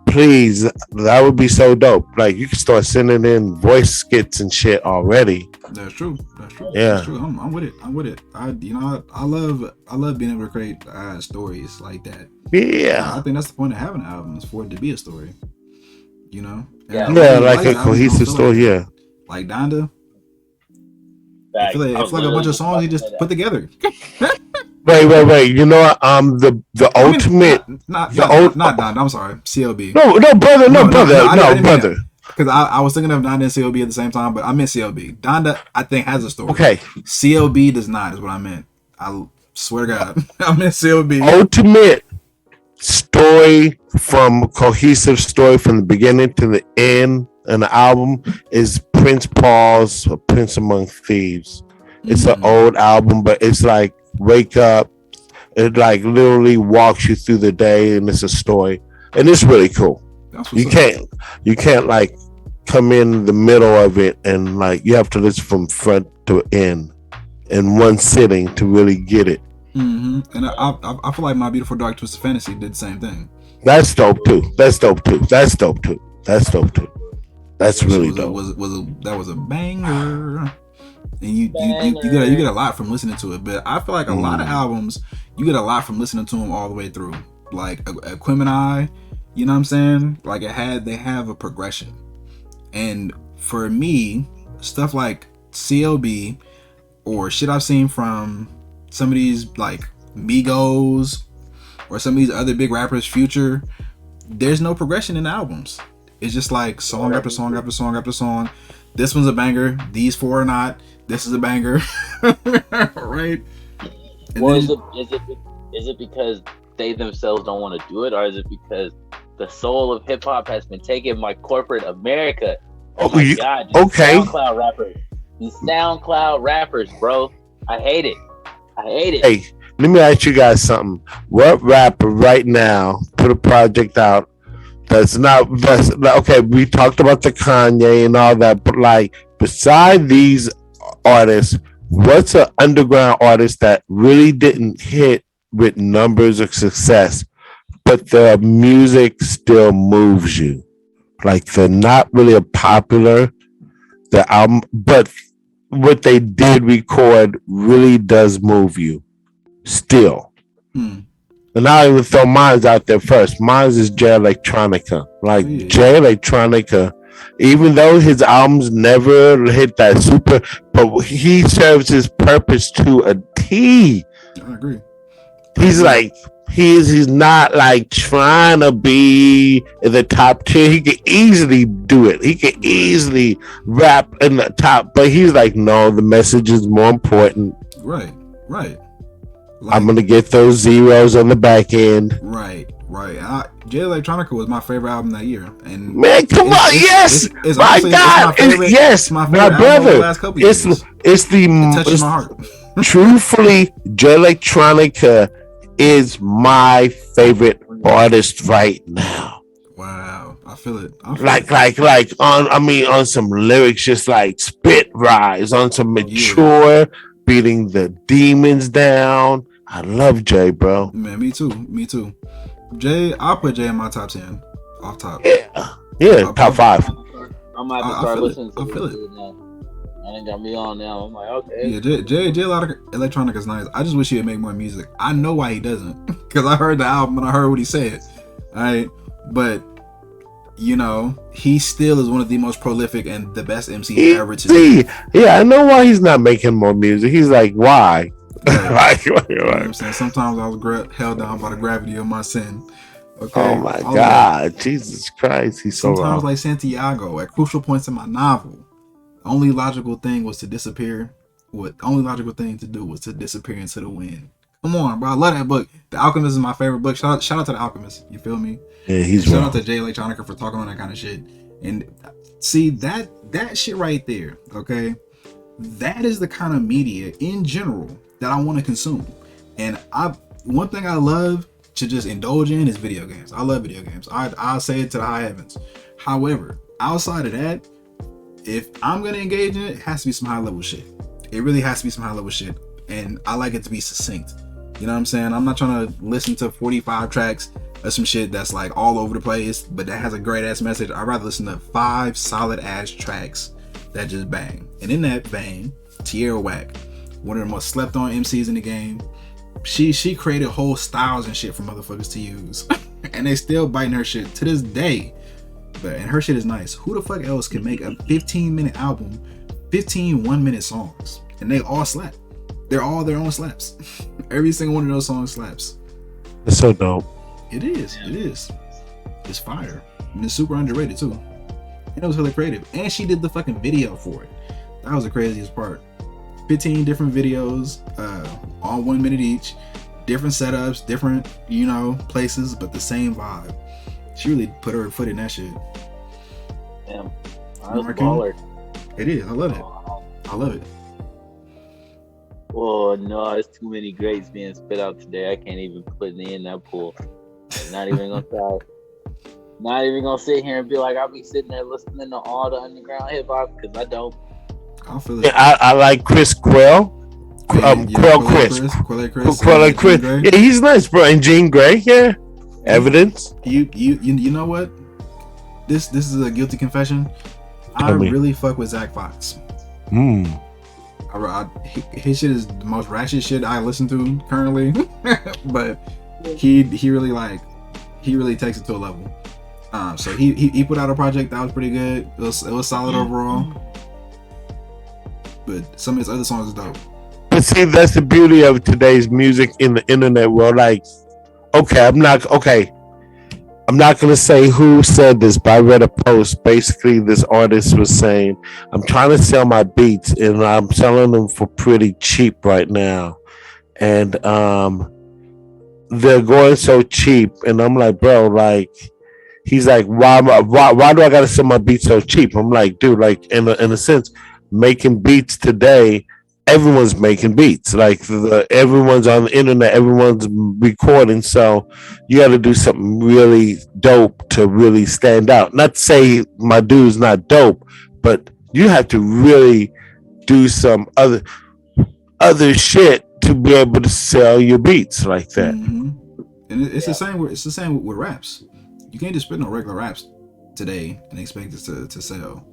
Please, that would be so dope. Like you can start sending in voice skits and shit already. That's true. That's true. Yeah. That's true. I'm with it. I'm with it. I love being able to create stories like that. Yeah. I think that's the point of having an album, is for it to be a story. You know? Yeah, like a cohesive story. Yeah. Like Donda. I feel like a bunch of songs you just put together. Wait. You know, the ultimate, not Donda. I'm sorry, CLB. No, brother. Because I was thinking of Donda and CLB at the same time, but I meant CLB. Donda, I think, has a story. Okay. CLB does not, is what I meant. I swear to God, I meant CLB. Ultimate story, from cohesive story from the beginning to the end, and the album is Prince Paul's Prince Among Thieves. It's an old album, but it's like wake up. It like literally walks you through the day, and it's a story, and it's really cool. You can't like come in the middle of it, and like you have to listen from front to end in one sitting to really get it. And I feel like My Beautiful Dark Twisted Fantasy did the same thing. That's dope too. That's really dope. That was a banger. And you get a lot from listening to it. But I feel like a lot of albums, you get a lot from listening to them all the way through. Like Aquemini, you know what I'm saying? Like they have a progression. And for me, stuff like CLB or shit I've seen from some of these like Migos or some of these other big rappers, Future, there's no progression in the albums. It's just like song after song after song after song. This one's a banger. These four are not. This is a banger. Right? Or is it because they themselves don't want to do it, or is it because the soul of hip hop has been taken by corporate America? Oh my God! Okay. These SoundCloud rappers, bro. I hate it. Hey, let me ask you guys something. What rapper right now put a project out that's okay? We talked about the Kanye and all that, but like beside these artists, what's an underground artist that really didn't hit with numbers of success, but the music still moves you? Like they're not really a popular, the album, but what they did record really does move you still. And I'll even throw mine out there first. Mine is Jay Electronica. Like Jay Electronica, even though his albums never hit that super, but he serves his purpose to a T. I agree. He's like, he's not like trying to be in the top tier. He can easily do it. He can easily rap in the top, but he's like, no, the message is more important. Right. Like, I'm gonna get those zeros on the back end. Right. Jay Electronica was my favorite album that year. And man, come on, yes, my God, yes, my brother. It's touches my heart. Truthfully, Jay Electronica is my favorite artist right now. Wow, I feel it. On some lyrics, just like spit rise, on some mature, beating the demons down. I love Jay, bro. Man, me too. Jay, I'll put Jay in my top 10. Off top. Yeah, top 5. I'm about to start listening to it now. I done got me on now. I'm like, okay. Yeah, Jay Electronica is nice. I just wish he would make more music. I know why he doesn't, because I heard the album and I heard what he said. All right, but you know, he still is one of the most prolific and the best MCs ever to see. Yeah, I know why he's not making more music. He's like, why? Right. You know what I'm saying? Sometimes I was held down by the gravity of my sin. Okay. Oh my God, Jesus Christ, he's so sometimes wrong. Like Santiago, at crucial points in my novel, the only logical thing was to disappear. The only logical thing to do was to disappear into the wind. Come on, bro. I love that book. The Alchemist is my favorite book. Shout out to The Alchemist. You feel me? Yeah, he's shout wrong. out to Jay Electronica for talking on that kind of shit. And see that shit right there, okay? That is the kind of media in general that I want to consume. And one thing I love to just indulge in is video games. I love video games. I'll say it to the high heavens. However, outside of that, if I'm gonna engage in it, it has to be some high level shit. It really has to be some high level shit. And I like it to be succinct. You know what I'm saying? I'm not trying to listen to 45 tracks some shit that's like all over the place, but that has a great ass message, I'd rather listen to 5 solid ass tracks that just bang. And in that vein, Tierra Whack, one of the most slept on MCs in the game. She created whole styles and shit for motherfuckers to use. And they still biting her shit to this day. And her shit is nice. Who the fuck else can make a 15-minute album, 15 1-minute songs, and they all slap? They're all their own slaps. Every single one of those songs slaps. It's so dope. It is. It is. It's fire. And it's super underrated too. And it was really creative. And she did the fucking video for it. That was the craziest part. 15 different videos, all 1 minute each. Different setups, different, places, but the same vibe. She really put her foot in that shit. Damn. I was a baller. It is. I love it. I love it. Oh no, there's too many grapes being spit out today. I can't even put me in that pool. I'm not even gonna try. Not even gonna sit here and be like, I'll be sitting there listening to all the underground hip hop, because I don't. I feel it. Yeah, I like Chris Quell. Quelle Chris. Yeah, he's nice, bro. And Jean Grey, yeah. Evidence. You know what? This is a guilty confession. I really fuck with Zach Fox. His shit is the most ratchet shit I listen to currently, but he really takes it to a level. So he put out a project that was pretty good. It was solid overall, but some of his other songs is dope. But see, that's the beauty of today's music in the internet world. Like, I'm not gonna say who said this, but I read a post. Basically, this artist was saying, I'm trying to sell my beats and I'm selling them for pretty cheap right now. And they're going so cheap. And I'm like, bro, like, he's like, why do I gotta sell my beats so cheap? I'm like, dude, like, in a sense, making beats today, everyone's making beats. Like, everyone's on the internet, everyone's recording. So you got to do something really dope to really stand out. Not to say my dude's not dope, but you have to really do some other shit to be able to sell your beats like that. Mm-hmm. And it's the same. It's the same with raps. You can't just spit no regular raps today and expect it to sell.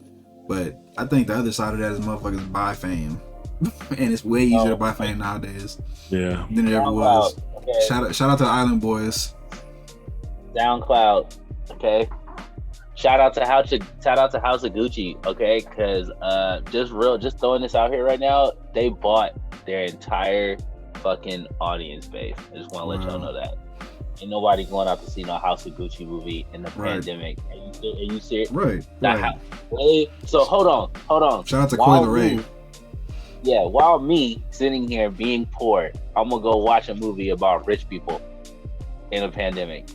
But I think the other side of that is motherfuckers buy fame. And it's way easier to buy fame nowadays. Yeah. Than it ever was. Okay. Shout out to the Island Boys. SoundCloud. Okay. Shout out to House of Gucci. Okay, because just throwing this out here right now, they bought their entire fucking audience base. I just want to let y'all know that. Ain't nobody going out to see no House of Gucci movie in the pandemic. Are you serious? Right. So hold on. Shout out to Coi Leray. Yeah, while me sitting here being poor, I'm gonna go watch a movie about rich people in a pandemic.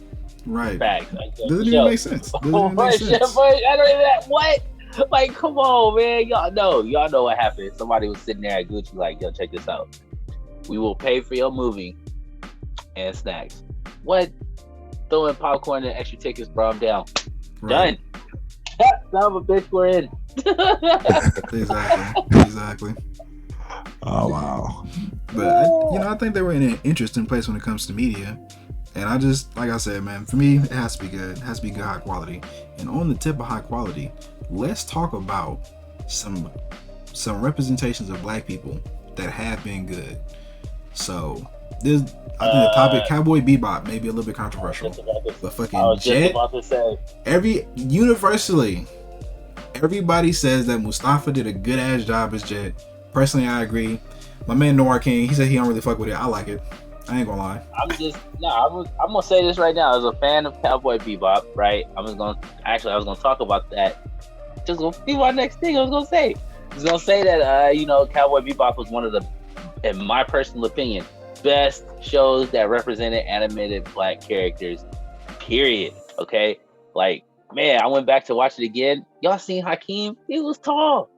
Right. Facts. Doesn't even make sense. I don't even what? Like, come on, man. Y'all know what happened. Somebody was sitting there at Gucci like, yo, check this out. We will pay for your movie and snacks. What? Throwing popcorn and extra tickets, bro. I'm down. Right. Done. Son of a bitch, we're in. Exactly. Oh wow. But I think they were in an interesting place when it comes to media. And I just, like I said, man, for me, it has to be good. It has to be good high quality. And on the tip of high quality, let's talk about some representations of black people that have been good. So I think the topic, Cowboy Bebop, may be a little bit controversial. But fucking Jet, universally, everybody says that Mustafa did a good ass job as Jet. Personally, I agree. My man Noir King, he said he don't really fuck with it. I like it. I ain't gonna lie. I'm gonna say this right now. As a fan of Cowboy Bebop, right? I was gonna talk about that. Just gonna be my next thing. I was gonna say that Cowboy Bebop was one of the, in my personal opinion, best shows that represented animated black characters. Period. Okay, like, man, I went back to watch it again. Y'all seen Hakeem? He was tall,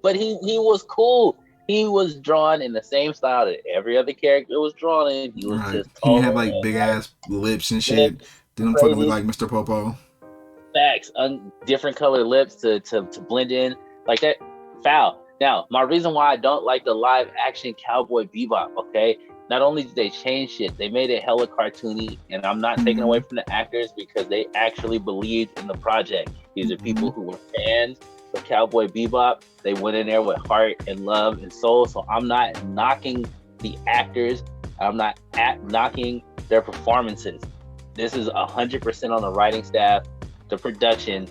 but he was cool. He was drawn in the same style that every other character was drawn in. He was just tall. He had like big ass lips and shit. Didn't fucking look like Mr. Popo. Facts. Different colored lips to blend in like that. Foul. Now, my reason why I don't like the live action Cowboy Bebop, okay, not only did they change shit, they made it hella cartoony. And I'm not taking away from the actors because they actually believed in the project. These are people who were fans of Cowboy Bebop. They went in there with heart and love and soul. So I'm not knocking the actors. I'm not knocking their performances. This is 100% on the writing staff, the production,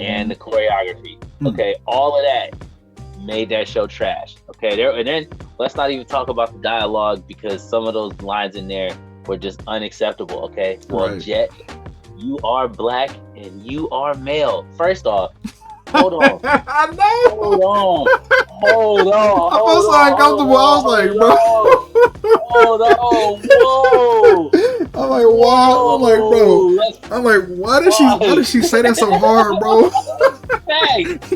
and the choreography. Okay, all of that made that show trash. Okay, and then let's not even talk about the dialogue because some of those lines in there were just unacceptable. Okay, well, right. Jet, you are black and you are male. First off, hold on. I know. Hold on. I felt so uncomfortable. I was like, bro. Hold on. Whoa. I'm like, wow. I'm like, bro. I'm like, why did she say that so hard, bro? Thanks.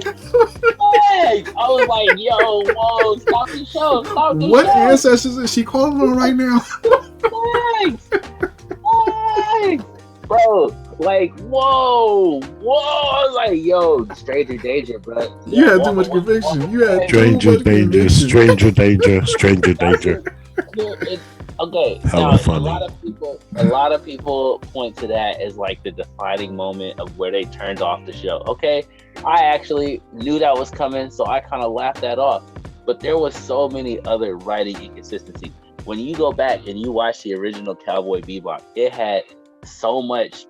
I was like, yo, whoa, stop the show. What ancestors is she calling on right now? Thanks. Bro, like, whoa, I was like, yo, stranger danger, bro. You had too much conviction. You had stranger danger. Okay, now a lot of people point to that as like the defining moment of where they turned off the show. Okay, I actually knew that was coming, so I kind of laughed that off. But there was so many other writing inconsistencies. When you go back and you watch the original Cowboy Bebop, it had so much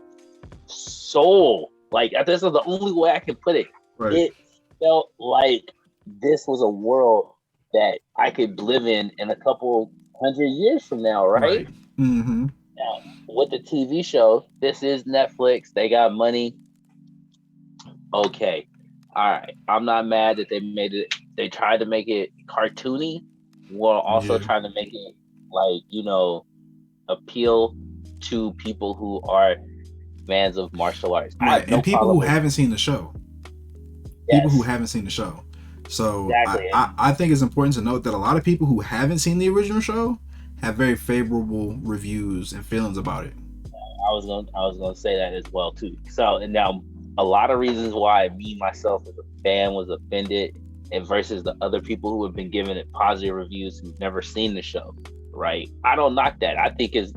soul. Like, this is the only way I can put it. Right. It felt like this was a world that I could live in a couple 100 years from now, right? Mm-hmm. Now, with the TV show, this is Netflix. They got money. Okay. All right. I'm not mad that they made it. They tried to make it cartoony while also trying to make it, like, appeal to people who are fans of martial arts. Right. And people who haven't seen the show. Yes. People who haven't seen the show. So exactly. I think it's important to note that a lot of people who haven't seen the original show have very favorable reviews and feelings about it. I was gonna say that as well too. So, and now a lot of reasons why me myself as a fan was offended, and versus the other people who have been giving it positive reviews who've never seen the show. Right? I don't knock that. I think and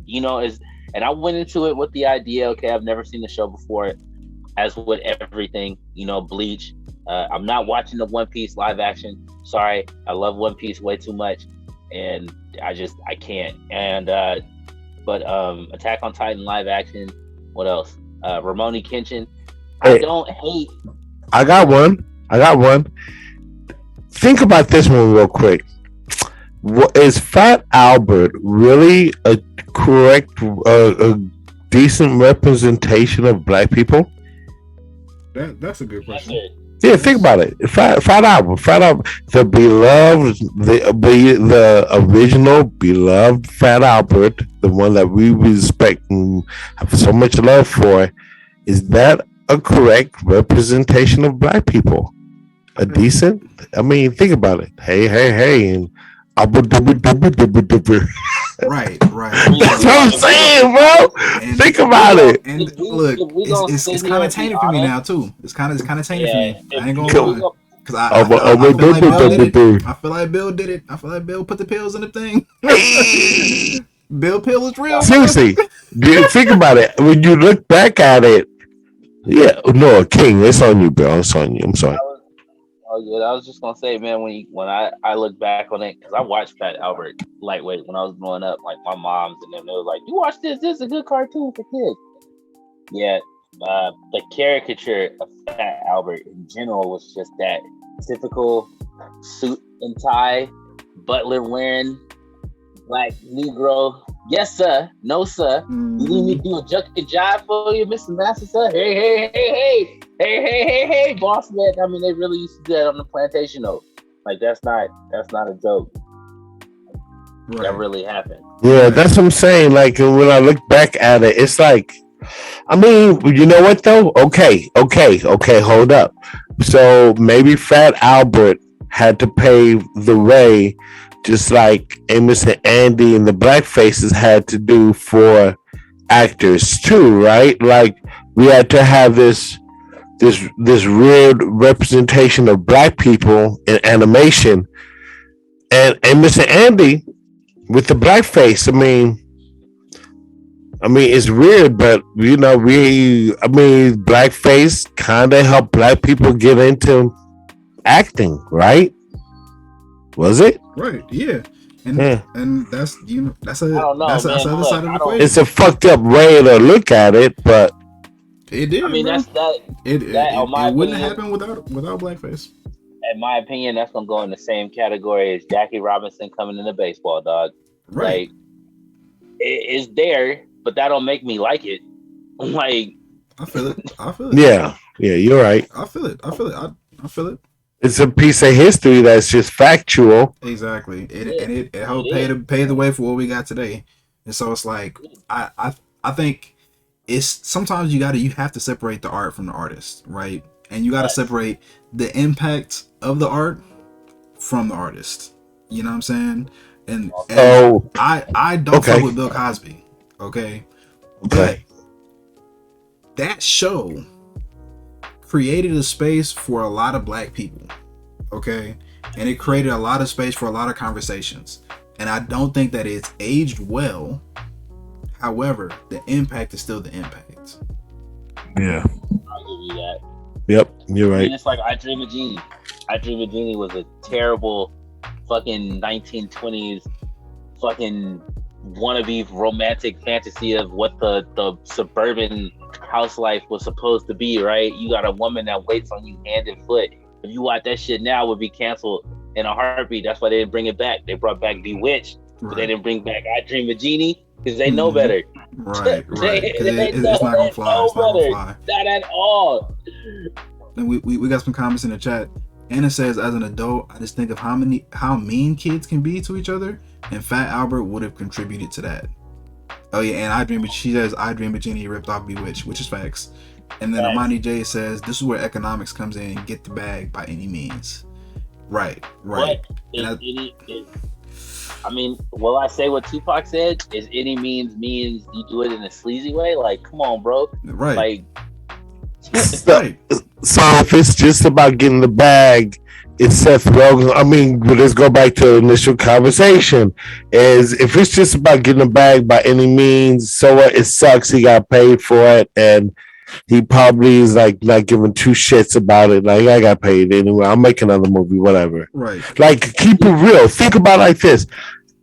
I went into it with the idea, okay, I've never seen the show before, as with everything, Bleach. I'm not watching the One Piece live action. Sorry, I love One Piece way too much, and I can't. And but Attack on Titan live action. What else? Rurouni Kenshin. I don't hate. I got one. Think about this one real quick. Is Fat Albert really a correct, a decent representation of black people? That's a good question. Yeah, think about it. Fat Albert, the beloved, the original beloved Fat Albert, the one that we respect and have so much love for. Is that a correct representation of black people? A decent? I mean, think about it. Hey, and Right. That's what I'm saying, bro. And think about it. And look, it's kind of tainted for me now too. It's kind of tainted for me. I ain't gonna lie. Because I feel like Bill did it. I feel like Bill put the pills in the thing. Bill pill is real. Seriously, think about it. When you look back at it, King, it's on you, Bill. It's on you. I'm sorry. Oh yeah, I was just gonna say, man, when I look back on it, because I watched Fat Albert lightweight when I was growing up, like my mom's and them, they were like, "You watch this? This is a good cartoon for kids." Yeah, the caricature of Fat Albert in general was just that typical suit and tie, butler wearing black Negro. Yes, sir. No, sir. You need me to do a juck and jive for you, Mr. Master, sir? Hey, boss man. I mean, they really used to do that on the plantation, though. Like, that's not a joke. Right. That really happened. Yeah, that's what I'm saying. Like, when I look back at it, it's like, I mean, you know what, though? Okay, hold up. So, maybe Fat Albert had to pave the way, just like Amos and Andy and the black faces had to do for actors too, right? Like, we had to have this weird representation of black people in animation, and Amos and Andy with the blackface. I mean, it's weird, but blackface kind of helped black people get into acting, right? Was it? Right. Yeah. Yeah. And that's that's I don't know, that's the man. other Look, side of the equation. It's a fucked up way to look at it, but it did. I mean, bro. that's that. It wouldn't have happened without blackface. In my opinion, that's gonna go in the same category as Jackie Robinson coming into baseball, dog. Right. Like, it's there, but that don't make me like it. Like, I feel it. Yeah, you're right. I feel it. I feel it. It's a piece of history that's just factual. Exactly. It helped pay the way for what we got today. And so it's like I think it's sometimes you have to separate the art from the artist, right? And you got to separate the impact of the art from the artist. You know what I'm saying? And I don't fuck with Bill Cosby, okay? But that show created a space for a lot of black people, okay? And it created a lot of space for a lot of conversations. And I don't think that it's aged well. However, the impact is still the impact. Yeah. I'll give you that. Yep, you're right. I mean, it's like I Dream of Jeannie. I Dream of Jeannie was a terrible fucking 1920s fucking wannabe romantic fantasy of what the suburban house life was supposed to be, right? You got a woman that waits on you hand and foot. If you watch that shit now, it would be canceled in a heartbeat. That's why they didn't bring it back. They brought back Bewitched, but they didn't bring back I Dream of Jeannie because they know better. Right. It's not gonna fly. It's not gonna fly. Not at all. And we got some comments in the chat. Anna says, as an adult, I just think of how mean kids can be to each other, and Fat Albert would have contributed to that. Oh yeah, and she says, I Dream of Jeannie ripped off Bewitched, which is facts. And then Amani J says, this is where economics comes in, get the bag by any means. Right. I mean, will I say what Tupac said? Is any means you do it in a sleazy way? Like, come on, bro. Right. Like, so if it's just about getting the bag, it's Seth Rogen. I mean, let's go back to the initial conversation. Is if it's just about getting the bag by any means, so what? It sucks. He got paid for it, and he probably is like not giving two shits about it. Like, I got paid anyway. I'll make another movie, whatever. Right. Like, keep it real. Think about it like this.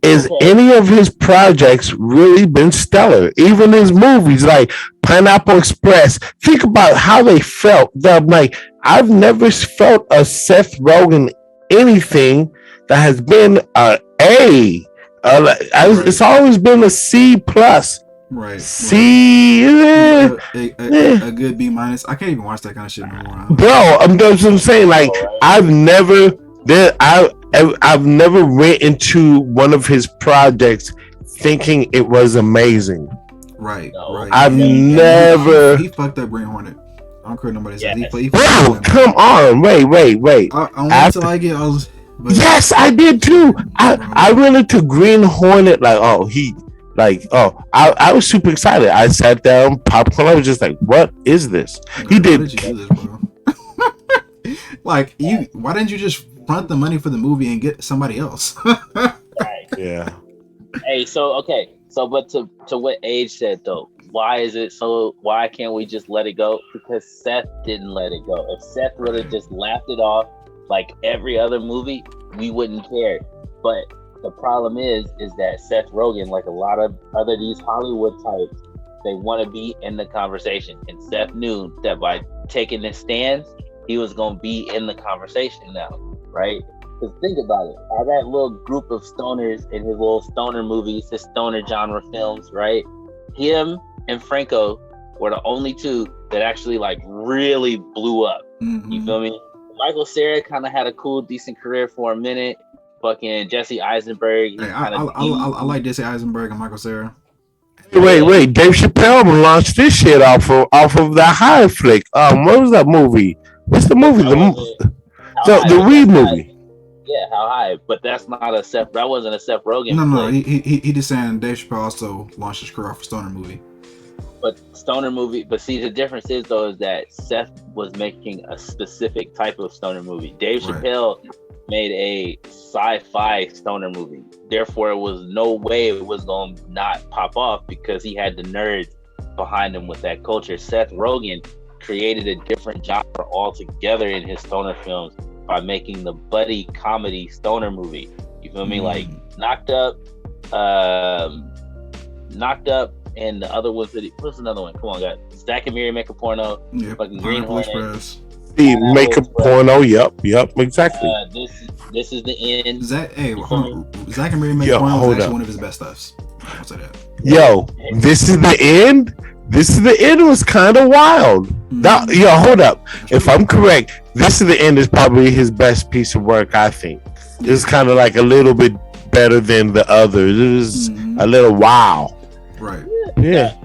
Is any of his projects really been stellar? Even his movies like Pineapple Express. Think about how they felt. Like, I've never felt a Seth Rogen anything that has been a A. It's always been a C plus. Right. C. A good B minus. I can't even watch that kind of shit no more. Bro, that's what I'm saying. Like, I've never went into one of his projects thinking it was amazing. Right. I've never. He fucked up Green Hornet. I don't care what nobody says. Bro, come on. Wait. Until I get all. Yes, I did too. I went into Green Hornet like, I was super excited. I sat down, popcorn. I was just like, what is this? He did. Why did you do this, bro? Like, why didn't you just front the money for the movie and get somebody else? Right. Yeah. Hey, but to what Age said though, why can't we just let it go? Because Seth didn't let it go. If Seth would have just laughed it off like every other movie, we wouldn't care. But the problem is that Seth Rogen, like a lot of other these Hollywood types, they want to be in the conversation. And Seth knew that by taking this stance, he was going to be in the conversation now, right? Because think about it. All that little group of stoners in his little stoner movies, his stoner genre films, right? Him and Franco were the only two that actually like really blew up. Mm-hmm. You feel me? Michael Cera kind of had a cool, decent career for a minute. Fucking Jesse Eisenberg. Hey, I like Jesse Eisenberg and Michael Cera. Wait. Dave Chappelle launched this shit off of the High flick. What was that movie? What's the movie? The Weed movie. Yeah, How High? But that's not a Seth. That wasn't a Seth Rogen. No. He just saying Dave Chappelle also launched his career off a stoner movie. But stoner movie. But see, the difference is that Seth was making a specific type of stoner movie. Dave Chappelle made a sci-fi stoner movie. Therefore, it was no way it was going to not pop off because he had the nerds behind him with that culture. Seth Rogen created a different genre altogether in his stoner films by making the buddy comedy stoner movie. You feel me? Like Knocked Up, and the other was what's another one? Come on, guys. Zach and Miri Make a Porno. Yep. Fucking Green Hornet. Make a porno. Yep, exactly. This is the end. Zach and Miri Make a Porno is actually one of his best stuffs. I'll say that. Yo, this is the end. This is the end was kind of wild. Now, hold up. If I'm correct, This is the End is probably his best piece of work. I think it's kind of like a little bit better than the others. It was a little wow. Right. Yeah.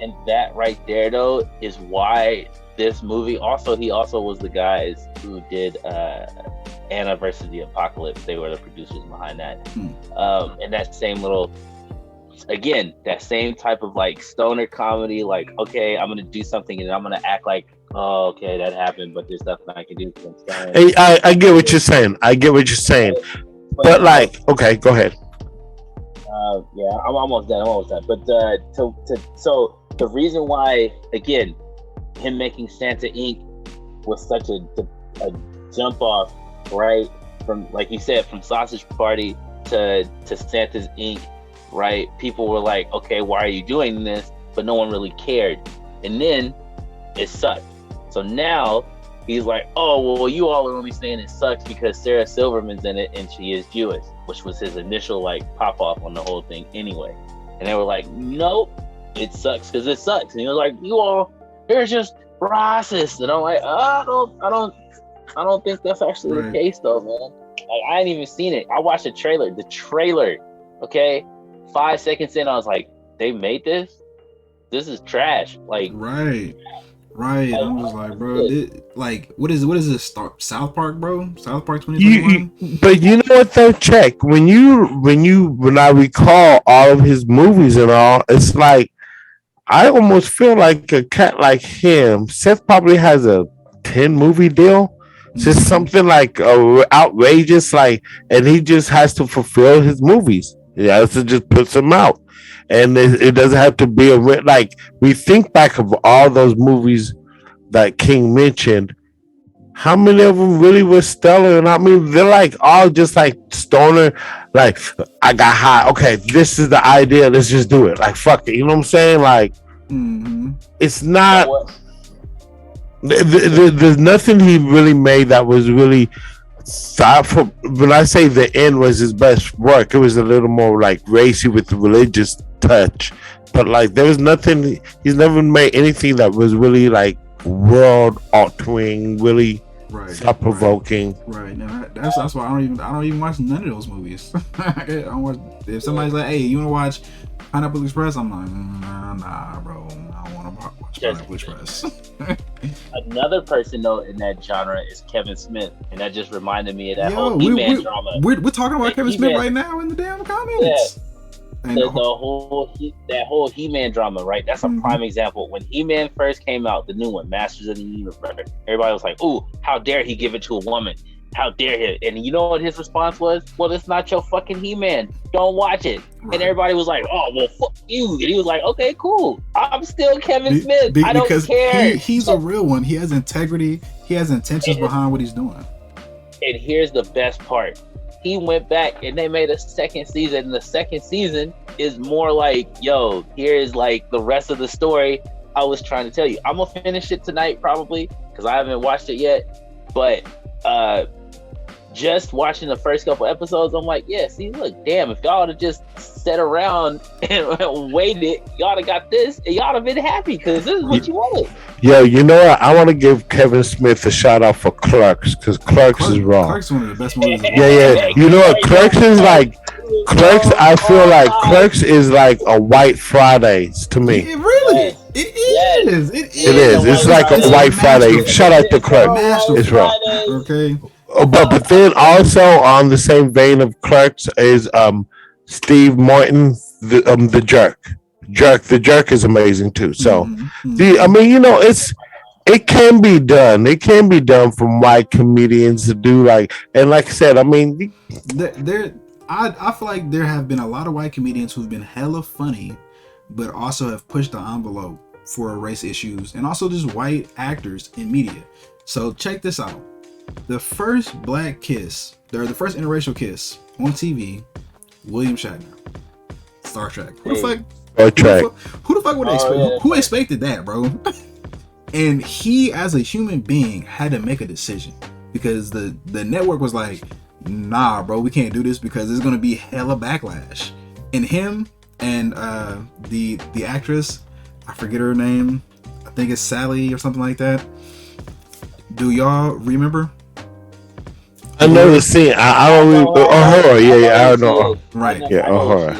And that right there though is why this movie. He also was the guys who did Anna versus the Apocalypse. They were the producers behind that. And that same little, again, that same type of like stoner comedy. Like, okay, I'm gonna do something and I'm gonna act like, oh, okay, that happened, but there's nothing I can do. Hey, I get what you're saying. But like, okay, go ahead. Yeah, I'm almost done. But so the reason why, again, him making Santa Inc. was such a jump off, right? From, like you said, from Sausage Party to Santa's Inc., right? People were like, okay, why are you doing this? But no one really cared. And then it sucked. So now he's like, oh, well, you all are only saying it sucks because Sarah Silverman's in it and she is Jewish, which was his initial like pop off on the whole thing anyway. And they were like, nope, it sucks because it sucks. And he was like, you all, they're just racist. And I'm like, I don't think that's actually the case though, man. Like, I ain't even seen it. I watched the trailer. Okay, 5 seconds in, I was like, they made this? This is trash. Like, right. I'm just like, bro, what is this? South Park, bro? South Park 2021. But you know what though? Check when I recall all of his movies and all, it's like I almost feel like a cat like him. Seth probably has a 10 movie deal, just something like outrageous, like, and he just has to fulfill his movies. He has to just put them out. And it doesn't have to be like we think back of all those movies that King mentioned. How many of them really were stellar? And I mean, they're like all just like stoner. Like, I got high. Okay, this is the idea. Let's just do it. Like, fuck it. You know what I'm saying? Like, it's not. There's nothing he really made that was really thoughtful. When I say The End was his best work, it was a little more like racy with the religious touch, but like there was nothing. He's never made anything that was really like world altering, really thought provoking. Right. Now that's why I don't even watch none of those movies. I don't watch. If somebody's like, hey, you want to watch Pineapple Express? I'm like, nah, bro. I don't want to watch Pineapple Express. Another person though in that genre is Kevin Smith, and that just reminded me of that whole He-Man drama. We're talking about Kevin Smith right now in the damn comments. Yeah. That whole He-Man drama, right? That's a prime example. When He-Man first came out, the new one, Masters of the Universe, everybody was like, "Ooh, how dare he give it to a woman? How dare he?" And you know what his response was? Well, it's not your fucking He-Man. Don't watch it. And everybody was like, "Oh, well, fuck you." And he was like, "Okay, cool. I'm still Kevin Smith. I don't care." He's a real one. He has integrity. He has intentions behind what he's doing. And here's the best part. He went back and they made a second season. And the second season is more like, yo, here's like the rest of the story I was trying to tell you. I'm going to finish it tonight probably because I haven't watched it yet. But just watching the first couple episodes, I'm like, yeah, see, look, damn, if y'all would have just sat around and waited, y'all would have got this and y'all would have been happy because this is what you wanted. Yo, you know what? I want to give Kevin Smith a shout out for Clerks because Clerks is wrong. Clerks is one of the best movies. Yeah. You know what? Clerks is like, I feel like Clerks is like a White Fridays to me. It really? It is. It is. It's like a White Friday. Shout out to Clerks. It's wrong. Okay. But then also on the same vein of Clerks is Steve Martin, the Jerk. The Jerk is amazing too. So I mean, you know, it's It can be done. It can be done from white comedians to do like, and like I said, I mean, I feel like there have been a lot of white comedians who've been hella funny, but also have pushed the envelope for race issues, and also just white actors in media. So check this out: the first black kiss, or the first interracial kiss on TV, William Shatner, Star Trek. Who the fuck? Who the fuck would expect? Who expected that, bro? And he, as a human being, had to make a decision because the network was like, nah, bro, we can't do this because there's gonna be hella backlash. And him and the actress, I forget her name, I think it's Sally or something like that. Do y'all remember? I know the scene. I don't really. Horror, yeah, I know. Right, yeah, horror.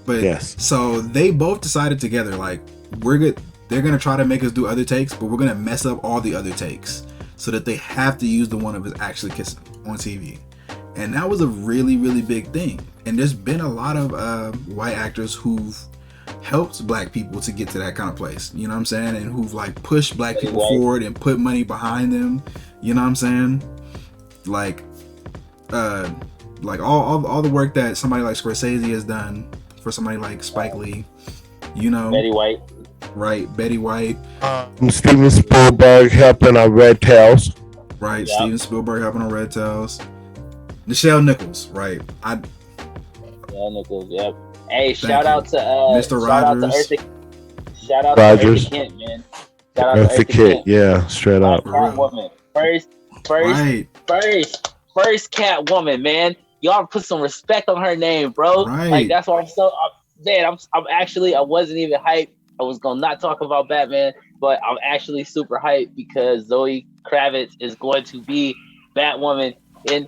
But yes, so they both decided together, like, we're good. They're gonna try to make us do other takes, but we're gonna mess up all the other takes so that they have to use the one of us actually kissing on TV. And that was a really, really big thing. And there's been a lot of white actors who've helped black people to get to that kind of place. You know what I'm saying? And who've like pushed black people forward and put money behind them. You know what I'm saying? Like all the work that somebody like Scorsese has done for somebody like Spike Lee. You know, Betty White. Right, Betty White. Steven Spielberg helping on Red Tails. Right, yep. Steven Spielberg helping on Red Tails. Nichelle Nichols, right? Nichelle Nichols, yep. Hey, shout out to Mr. Rogers. Shout out to Eartha Kitt, man. Shout out to Eartha Kitt, yeah, straight up. Catwoman. First Catwoman, man. Y'all put some respect on her name, bro. Right. Like that's why I'm so man. I'm actually I wasn't even hyped. I was gonna not talk about Batman, but I'm actually super hyped because Zoe Kravitz is going to be Batwoman in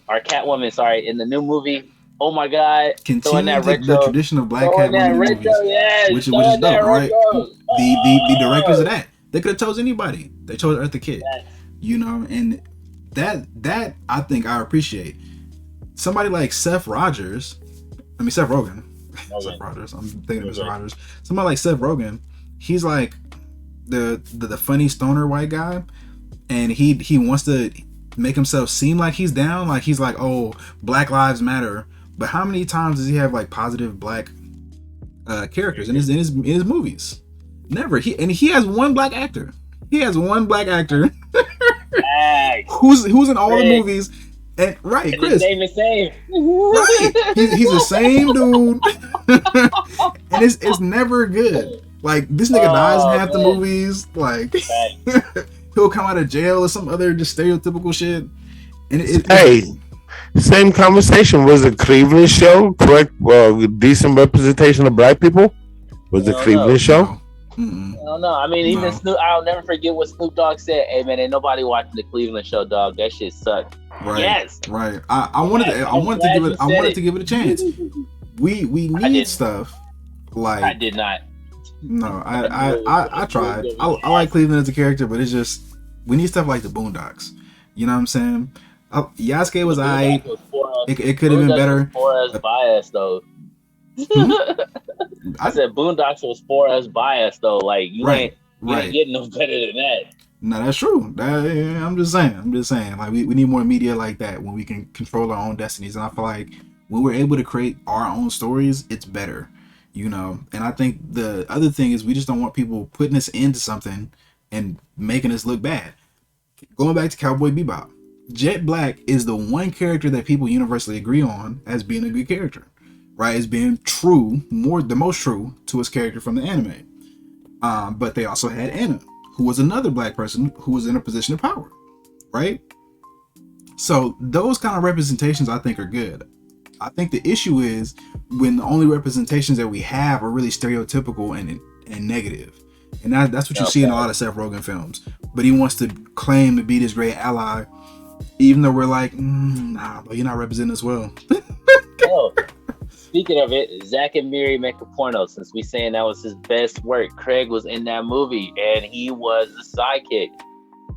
the new movie. Oh my god! Continue the tradition of black Catwoman movies, yes, which is dope, right? The directors of that, they could have chose anybody. They chose Eartha Kitt, you know, and that I think I appreciate. Somebody like Seth Rogen. Seth Rogers. I'm thinking of Mr. Rogers. Somebody like Seth Rogen. He's like the funny stoner white guy, and he wants to make himself seem like he's down, like he's like, oh, Black Lives Matter. But how many times does he have like positive black characters in his movies? Never. He has one black actor. Who's in all the movies. And right, and Chris. His name is same. Right. He's the same dude. And it's never good. Like this nigga dies in half the movies. Like he'll come out of jail or some other just stereotypical shit. And same conversation. Was the Cleveland show correct? Decent representation of black people? Was the Cleveland show? I don't know. I mean, even Snoop. I'll never forget what Snoop Dogg said. Hey man, ain't nobody watching the Cleveland show, dog. That shit sucked. Right. Yes. Right. I wanted to give it a chance. We need stuff like I did not. No, I tried. I like Cleveland as a character, but it's just we need stuff like the Boondocks. You know what I'm saying? Yasuke was aight. It could have been better. For us biased though. I said Boondocks was for us biased though. Like you ain't getting no better than that. No, that's true. I'm just saying. Like we need more media like that when we can control our own destinies. And I feel like when we're able to create our own stories, it's better. You know, and I think the other thing is we just don't want people putting us into something and making us look bad. Going back to Cowboy Bebop, Jet Black is the one character that people universally agree on as being a good character, right? As being true, the most true to his character from the anime. But they also had Anna, who was another black person who was in a position of power, right? So those kind of representations I think are good. I think the issue is when the only representations that we have are really stereotypical and negative. And that's what you see in a lot of Seth Rogen films. But he wants to claim to be this great ally, even though we're like, nah, but you're not representing us well. Speaking of it, Zach and Miri make a porno. Since we saying that was his best work, Craig was in that movie and he was the sidekick.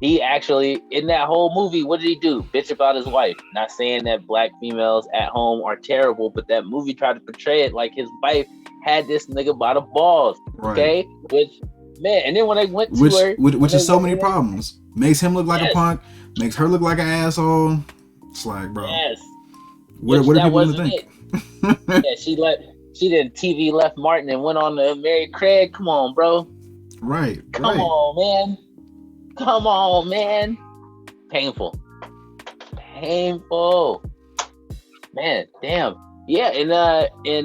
He actually, in that whole movie, what did he do? Bitch about his wife. Not saying that black females at home are terrible, but that movie tried to portray it like his wife had this nigga by the balls. Okay? Which, man, and then when they went to her... Which is so many problems. makes him look like a punk, makes her look like an asshole. It's like, bro, what are people gonna think? Yeah, she did TV left Martin and went on to marry Craig. Come on, bro. Right. Come on, man. Painful. Man, damn. Yeah, and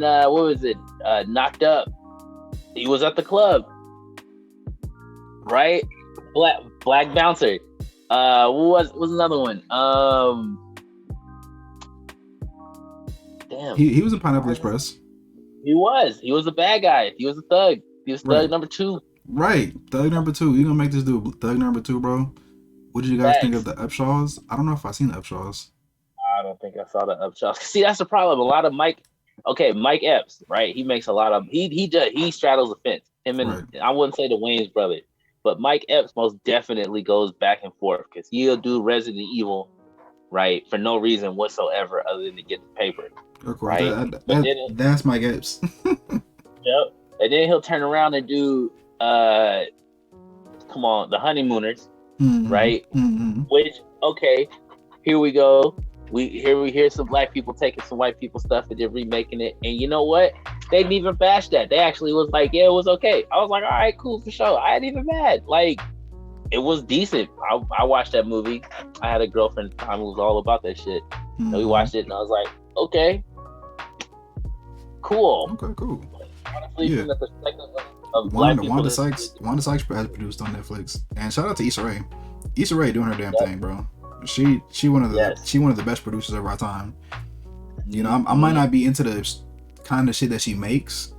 what was it? Knocked Up. He was at the club. Right? Black Bouncer. What was another one? Damn. He was in Pineapple Express. He was a bad guy. He was a thug. He was thug number 2. Right. Thug number 2. You gonna make this dude thug number 2, bro? What did you guys think of the Upshaws? I don't know if I've seen the Upshaws. I don't think I saw the Upshaws. See, that's the problem. A lot of Mike Epps, right? He makes a lot of he straddles the fence. Him and I wouldn't say the Wayans brother, but Mike Epps most definitely goes back and forth because he'll do Resident Evil, right, for no reason whatsoever other than to get the paper. Of course, right? That's Mike Epps. Yep. And then he'll turn around and do The Honeymooners, right? Mm-hmm. Which, okay, here we go. We hear some black people taking some white people stuff and then remaking it. And you know what? They didn't even bash that. They actually was like, yeah, it was okay. I was like, all right, cool, for sure. I ain't even mad. Like, it was decent. I watched that movie. I had a girlfriend at the time who was all about that shit. Mm-hmm. So we watched it and I was like, okay. Cool. Okay, cool. Honestly, from the perspective of black people, Wanda Sykes has produced on Netflix, and shout out to Issa Rae. Issa Rae doing her damn thing, bro. She one of the best producers of our time. You know, I might not be into the kind of shit that she makes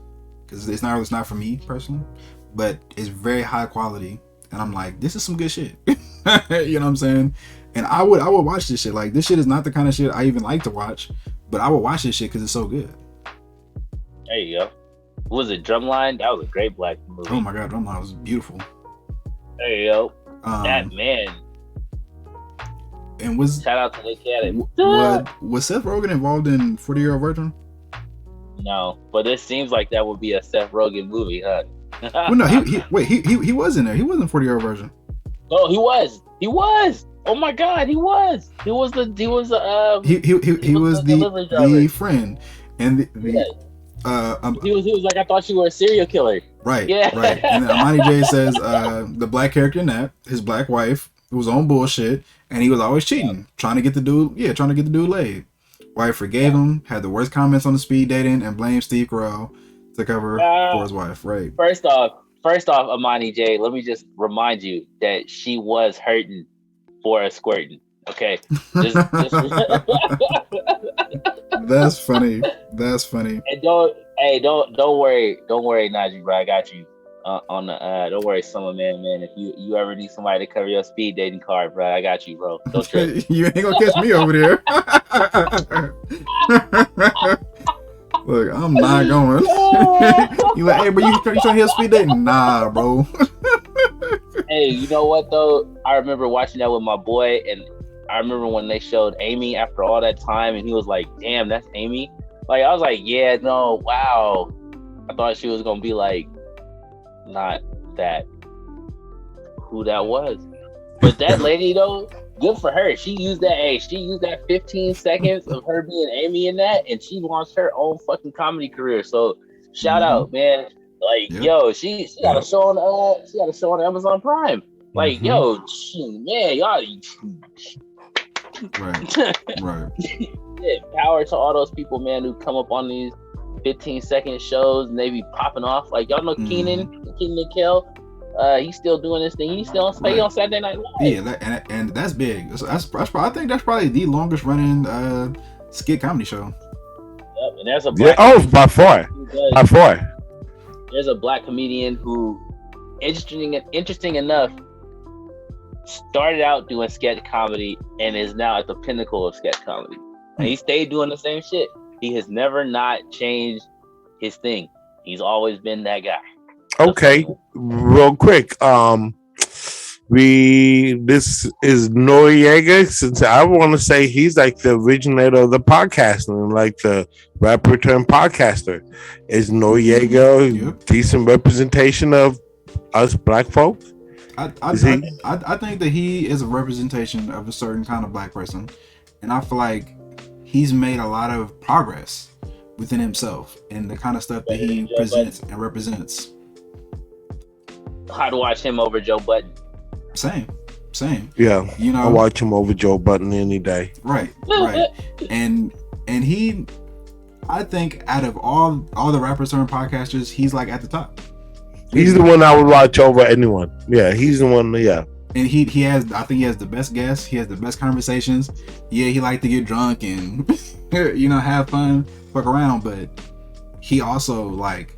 because it's not for me personally, but it's very high quality, and I'm like, this is some good shit. You know what I'm saying? And I would watch this shit. Like, this shit is not the kind of shit I even like to watch, but I would watch this shit because it's so good. There you go. What was it, Drumline? That was a great black movie. Oh my god, Drumline was beautiful. There you go. That man. And shout out to the cat. Was Seth Rogen involved in 40-Year-Old Virgin? No, but it seems like that would be a Seth Rogen movie, huh? Well, no, he was in there. He was in 40-Year-Old Virgin. Oh, he was. Oh my god, he was. He was the friend, and he was like, I thought you were a serial killer. Right. Yeah. Right. And then Amani J says the black character in that, his black wife, who was on bullshit, and he was always cheating, trying to get the dude laid. Wife forgave him, had the worst comments on the speed dating, and blamed Steve Carell to cover for his wife. Right. First off, Amani J, let me just remind you that she was hurting for a squirting. Okay. Just That's funny. And don't worry, Najee, bro. I got you on the. Don't worry, Summer man. If you ever need somebody to cover your speed dating card, bro, I got you, bro. Don't trip. You ain't gonna catch me over there. Look, I'm not going. You like, hey, bro, you trying to hear speed dating? Nah, bro. Hey, you know what though? I remember watching that with my boy, and I remember when they showed Amy after all that time, and he was like, damn, that's Amy? Like, I was like, yeah, no, wow. I thought she was going to be like, not that, who that was. But that lady, though, good for her. She used that 15 seconds of her being Amy in that, and she launched her own fucking comedy career. So, shout out, man. Like, yo, she got a show on Amazon Prime. Like, yo, man, y'all. Right. Yeah, power to all those people, man, who come up on these 15-second shows and they be popping off. Like, y'all know Keenan and Kel. He's still doing this thing. He's still on Saturday Night Live. Yeah, and that's big. I think that's probably the longest running skit comedy show. Yep, and there's a black by far. There's a black comedian who, interesting enough, started out doing sketch comedy and is now at the pinnacle of sketch comedy. And he stayed doing the same shit. He has never not changed his thing. He's always been that guy. Okay, real quick. This is Noriega, since I want to say he's like the originator of the podcasting, like the rapper turned podcaster. Is Noriega decent representation of us black folks? I think that he is a representation of a certain kind of black person, and I feel like he's made a lot of progress within himself and the kind of stuff that he presents and represents. I'd watch him over Joe Budden. Same. Yeah, I watch him over Joe Budden any day. Right. and he, I think, out of all the rappers and podcasters, he's like at the top. He's the one I would watch over anyone. Yeah, he's the one. Yeah. And he has, I think he has the best guests. He has the best conversations. Yeah, he like to get drunk and have fun, fuck around, but he also like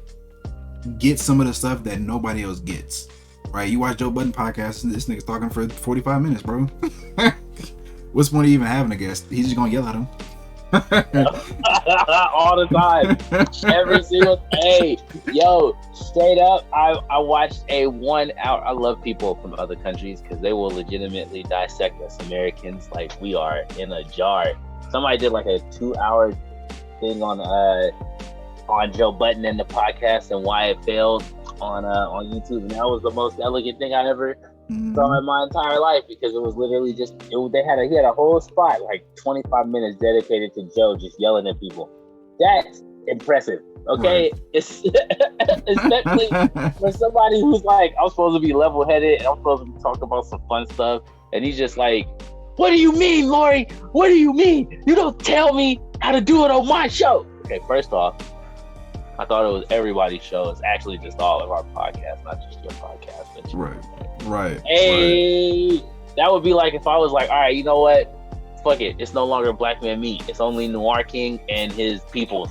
gets some of the stuff that nobody else gets. Right? You watch Joe Budden podcast, and this nigga's talking for 45 minutes, bro. What's the point of even having a guest? He's just gonna yell at him. All the time. Every single day. Yo, straight up, I watched a 1 hour. I love people from other countries because they will legitimately dissect us Americans like we are in a jar. Somebody did like a 2-hour thing on Joe Budden and the podcast and why it failed on YouTube, and that was the most elegant thing I ever saw in my entire life, because it was literally just he had a whole spot like 25 minutes dedicated to Joe just yelling at people. That's impressive. Okay, right. It's especially for somebody who's like, I'm supposed to be level-headed and I'm supposed to be talking about some fun stuff, and he's just like, what do you mean, Lori? What do you mean? You don't tell me how to do it on my show. Okay, first off, I thought it was everybody's show. It's actually just all of our podcasts, not just your podcast. Right. Hey, that would be like if I was like, all right, you know what? Fuck it. It's no longer Black Man Meat. It's only Noir King and his peoples.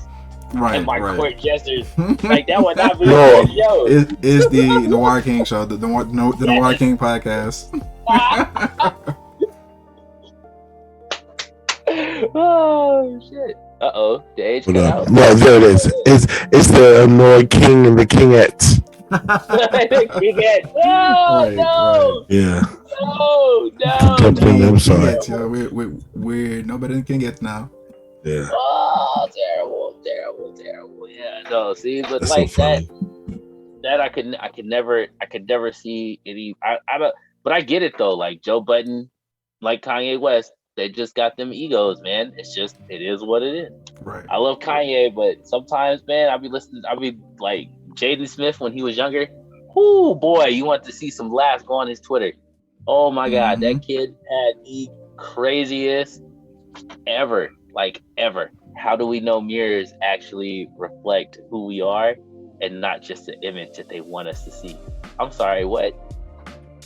Right. And my court jesters. Like, that would not be a show. Is the Noir King show, the Noir King podcast. Oh, shit. Uh-oh, the age cut out. No, there it is. It's the Annoyed King and the Kingettes. The Kingettes. No. Yeah. No. I'm sorry. We're nobody than Kingettes now. Yeah. Oh, terrible. Yeah. No, see, but that's like so that I could never see any. I don't. But I get it though. Like Joe Budden, like Kanye West. They just got them egos, man. It is what it is. Right. I love Kanye, but sometimes, man, I'll be like Jaden Smith when he was younger. Ooh, boy, you want to see some laughs go on his Twitter. Oh my God, that kid had the craziest ever. How do we know mirrors actually reflect who we are and not just the image that they want us to see? I'm sorry, what?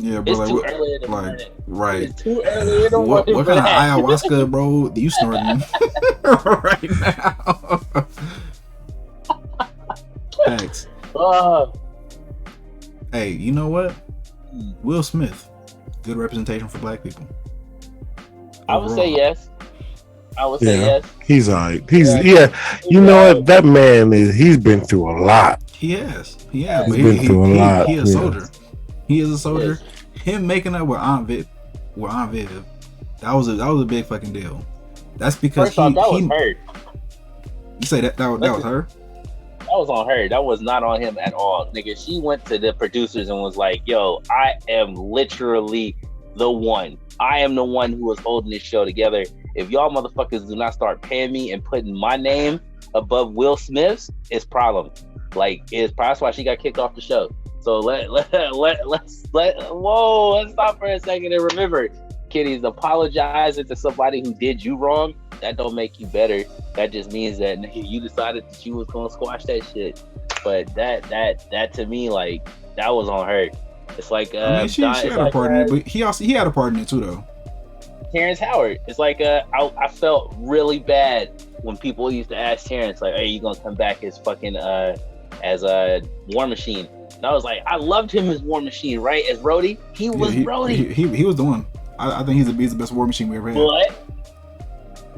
Yeah, bro. It's too early in the morning. Right. It's too early in the morning. What kind of ayahuasca, bro, you snorting right now? Thanks. Hey, you know what? Will Smith, good representation for Black people. I would say yes. Say yes. He's alright. You know what? That man he's been through a lot. He has. But been through a lot. He is a soldier. He is a soldier. Yes. Him making up with Aunt Viv, that was a big fucking deal. That's because that was her. You say that was her? That was on her. That was not on him at all, nigga. She went to the producers and was like, "Yo, I am literally the one. I am the one who was holding this show together. If y'all motherfuckers do not start paying me and putting my name above Will Smith's, it's problem. That's why she got kicked off the show." So let's stop for a second and remember, kiddies, apologizing to somebody who did you wrong, that don't make you better. That just means that you decided that you was gonna squash that shit. But that to me, like, that was on her. It's like she had a part in it, but he had a part in it too, though. Terrence Howard. It's like I felt really bad when people used to ask Terrence, like, "Hey, you gonna come back as fucking as a War Machine?" And I was like, I loved him as War Machine, right? As Rhodey. He was Rhodey. He was the one. I think he's the best War Machine we ever had.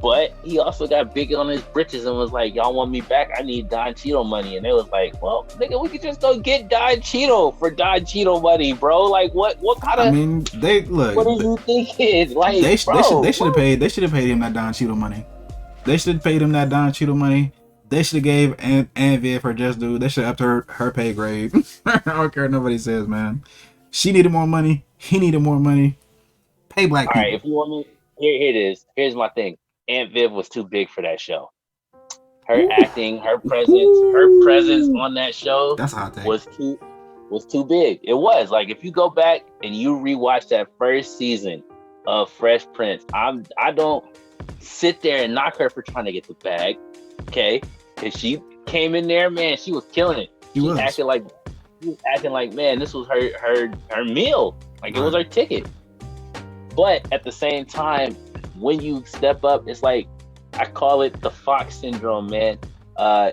But he also got big on his britches and was like, y'all want me back? I need Don Cheadle money. And they was like, well, nigga, we could just go get Don Cheadle for Don Cheadle money, bro. Like, what kind of... I mean, what are you thinking? Like, they should have paid him that Don Cheadle money. They should have paid him that Don Cheadle money. They should have gave Aunt Viv her just due. They should have upped her pay grade. I don't care what nobody says, man. She needed more money. He needed more money. Pay black All right, people. if you want me, here it is. Here's my thing. Aunt Viv was too big for that show. Her Ooh. acting, her presence Ooh. on that show That's a hot take. was too big. It was like if you go back and you rewatch that first season of Fresh Prince, I don't sit there and knock her for trying to get the bag, okay? Because she came in there, man, she was killing it. She was acting like, man, this was her meal, like it was her ticket. But at the same time, when you step up, it's like I call it the Fox syndrome, man.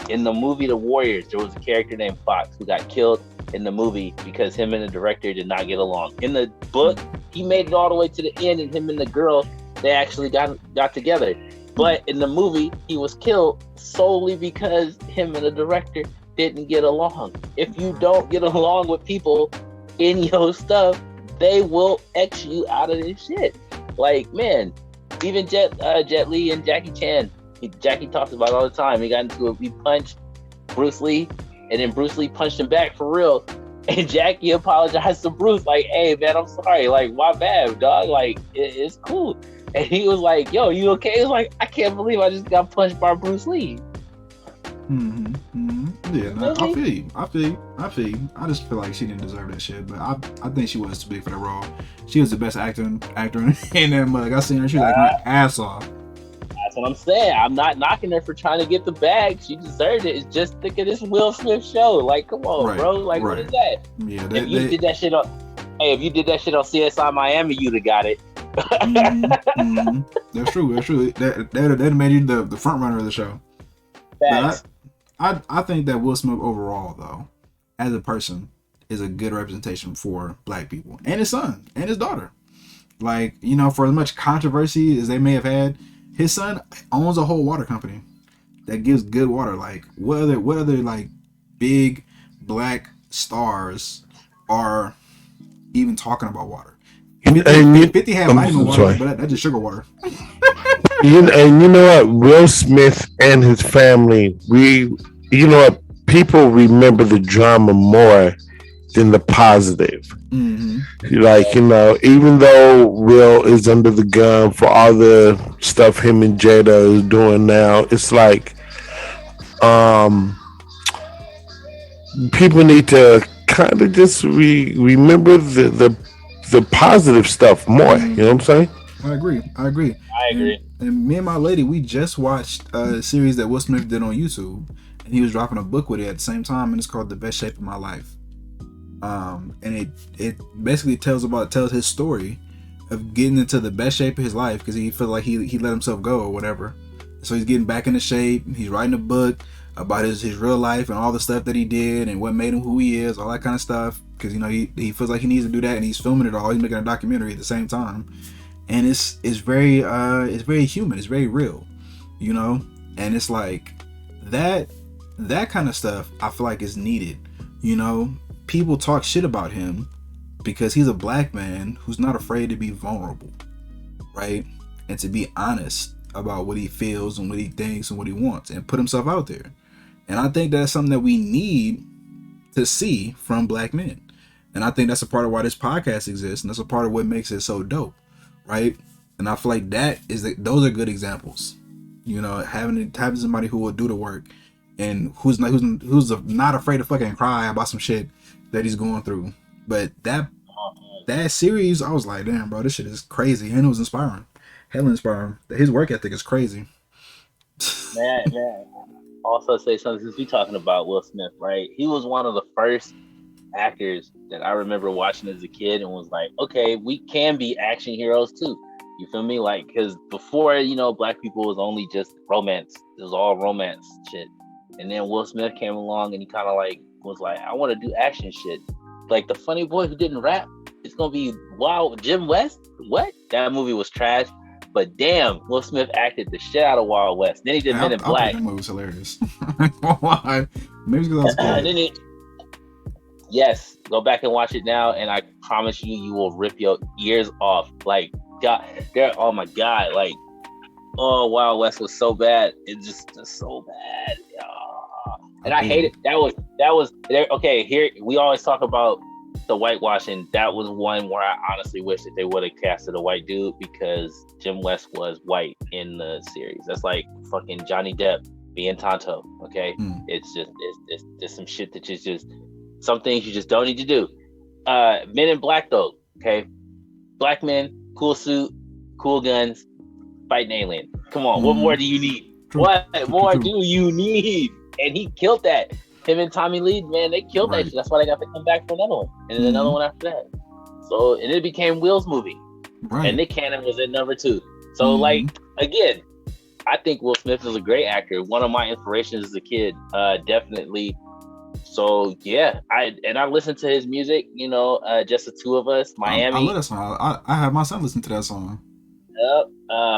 In the movie The Warriors, there was a character named Fox who got killed in the movie because him and the director did not get along. In the book, he made it all the way to the end, and him and the girl, they actually got together. But in the movie, he was killed solely because him and the director didn't get along. If you don't get along with people in your stuff, they will X you out of this shit. Like, man, even Jet Li and Jackie Chan, Jackie talks about it all the time. He got into it. He punched Bruce Lee, and then Bruce Lee punched him back for real. And Jackie apologized to Bruce, like, "Hey, man, I'm sorry. Like, my bad, dog. Like, it's cool." And he was like, "Yo, you okay?" He was like, "I can't believe I just got punched by Bruce Lee." Yeah, no, I feel you. I just feel like she didn't deserve that shit, but I think she was too big for that role. She was the best actor in that mug. I seen her, she was like my ass off. That's what I'm saying. I'm not knocking her for trying to get the bag. She deserved it. It's just think of this Will Smith show. Like, come on, bro. Like, what is that? Yeah, if you did that shit on CSI Miami, you'd have got it. That's true. That made you the front runner of the show. But I think that Will Smith overall, though, as a person, is a good representation for black people and his son and his daughter. Like, you know, for as much controversy as they may have had, his son owns a whole water company that gives good water. Like, what other like big black stars are even talking about water? 50 had vitamin water, but that's just sugar water. And you know what? Will Smith and his family, you know what? People remember the drama more than the positive. Like, you know, even though Will is under the gun for all the stuff him and Jada is doing now, it's like people need to kind of just remember the positive stuff more. You know what I'm saying? I agree. And me and my lady, we just watched a series that Will Smith did on YouTube, and he was dropping a book with it at the same time, and it's called The Best Shape of My Life. And it basically tells his story of getting into the best shape of his life because he felt like he let himself go or whatever. So he's getting back into shape. He's writing a book about his real life and all the stuff that he did and what made him who he is, all that kind of stuff. Because, you know, he feels like he needs to do that, and he's filming it all. He's making a documentary at the same time, and it's very human. It's very real, you know. And it's like that kind of stuff I feel like is needed, you know. People talk shit about him because he's a black man who's not afraid to be vulnerable, right? And to be honest about what he feels and what he thinks and what he wants and put himself out there. And I think that's something that we need to see from black men. And I think that's a part of why this podcast exists, and that's a part of what makes it so dope, right? And I feel like those are good examples, you know, having somebody who will do the work and who's not afraid to fucking cry about some shit that he's going through. But that series, I was like, damn, bro, this shit is crazy, and it was inspiring, hella inspiring. His work ethic is crazy. Man. Also, say something since we talking about Will Smith, right? He was one of the first actors that I remember watching as a kid and was like, okay, we can be action heroes too. You feel me? Like, because before, you know, black people was only just romance. It was all romance shit. And then Will Smith came along and he kind of like was like, I want to do action shit. Like the funny boy who didn't rap, it's gonna be wow. Jim West? What? That movie was trash. But damn, Will Smith acted the shit out of Wild West. Then he did Men in Black. That movie was hilarious. Why? Maybe because I was kid. Yes, go back and watch it now, and I promise you will rip your ears off. Like, God, oh my God, like, oh, Wild West was so bad. It's just so bad. And I hate it. That was okay. Here we always talk about the whitewashing, that was one where I honestly wish that they would have casted a white dude, because Jim West was white in the series. That's like fucking Johnny Depp being Tonto. Okay, it's just some shit that you just some things you just don't need to do. Men in Black though, okay, black men, cool suit, cool guns, fighting alien. Come on, what more do you need? What more do you need? And he killed that. Him and Tommy Lee, man, they killed that shit. That's why they got to come back for another one, and then another one after that. So, and it became Will's movie, and Nick Cannon was in number 2. So, like, again, I think Will Smith is a great actor. One of my inspirations as a kid, definitely. So yeah, I listened to his music. You know, just the two of us. Miami. I love that song. I have my son listen to that song. Yep.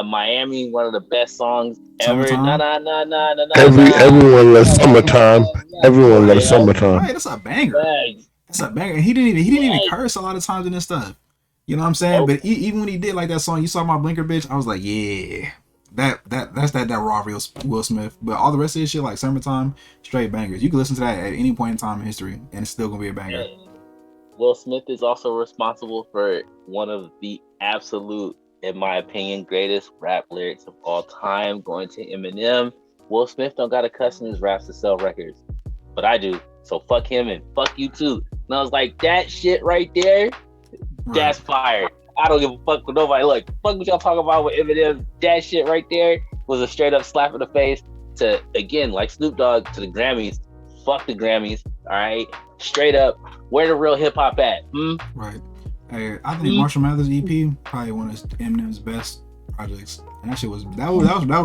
Miami, one of the best songs ever. Everyone loves Summertime. Everyone loves Summertime. Right, that's a banger. That's a banger. He didn't even curse a lot of times in this stuff. You know what I'm saying? But even when he did like that song, You Saw My Blinker Bitch, I was like, yeah. That's that raw real Will Smith. But all the rest of his shit, like Summertime, straight bangers. You can listen to that at any point in time in history, and it's still gonna be a banger. Will Smith is also responsible for one of the absolute, in my opinion, greatest rap lyrics of all time, going to Eminem. Will Smith don't gotta cuss in his raps to sell records, but I do. So fuck him and fuck you too. And I was like, that shit right there, that's fire. I don't give a fuck with nobody. Look, fuck what y'all talking about with Eminem. That shit right there was a straight up slap in the face to, again, like Snoop Dogg, to the Grammys. Fuck the Grammys, all right? Straight up, where the real hip hop at? Right. Hey, I think Marshall Mathers EP probably one of Eminem's best projects. And that was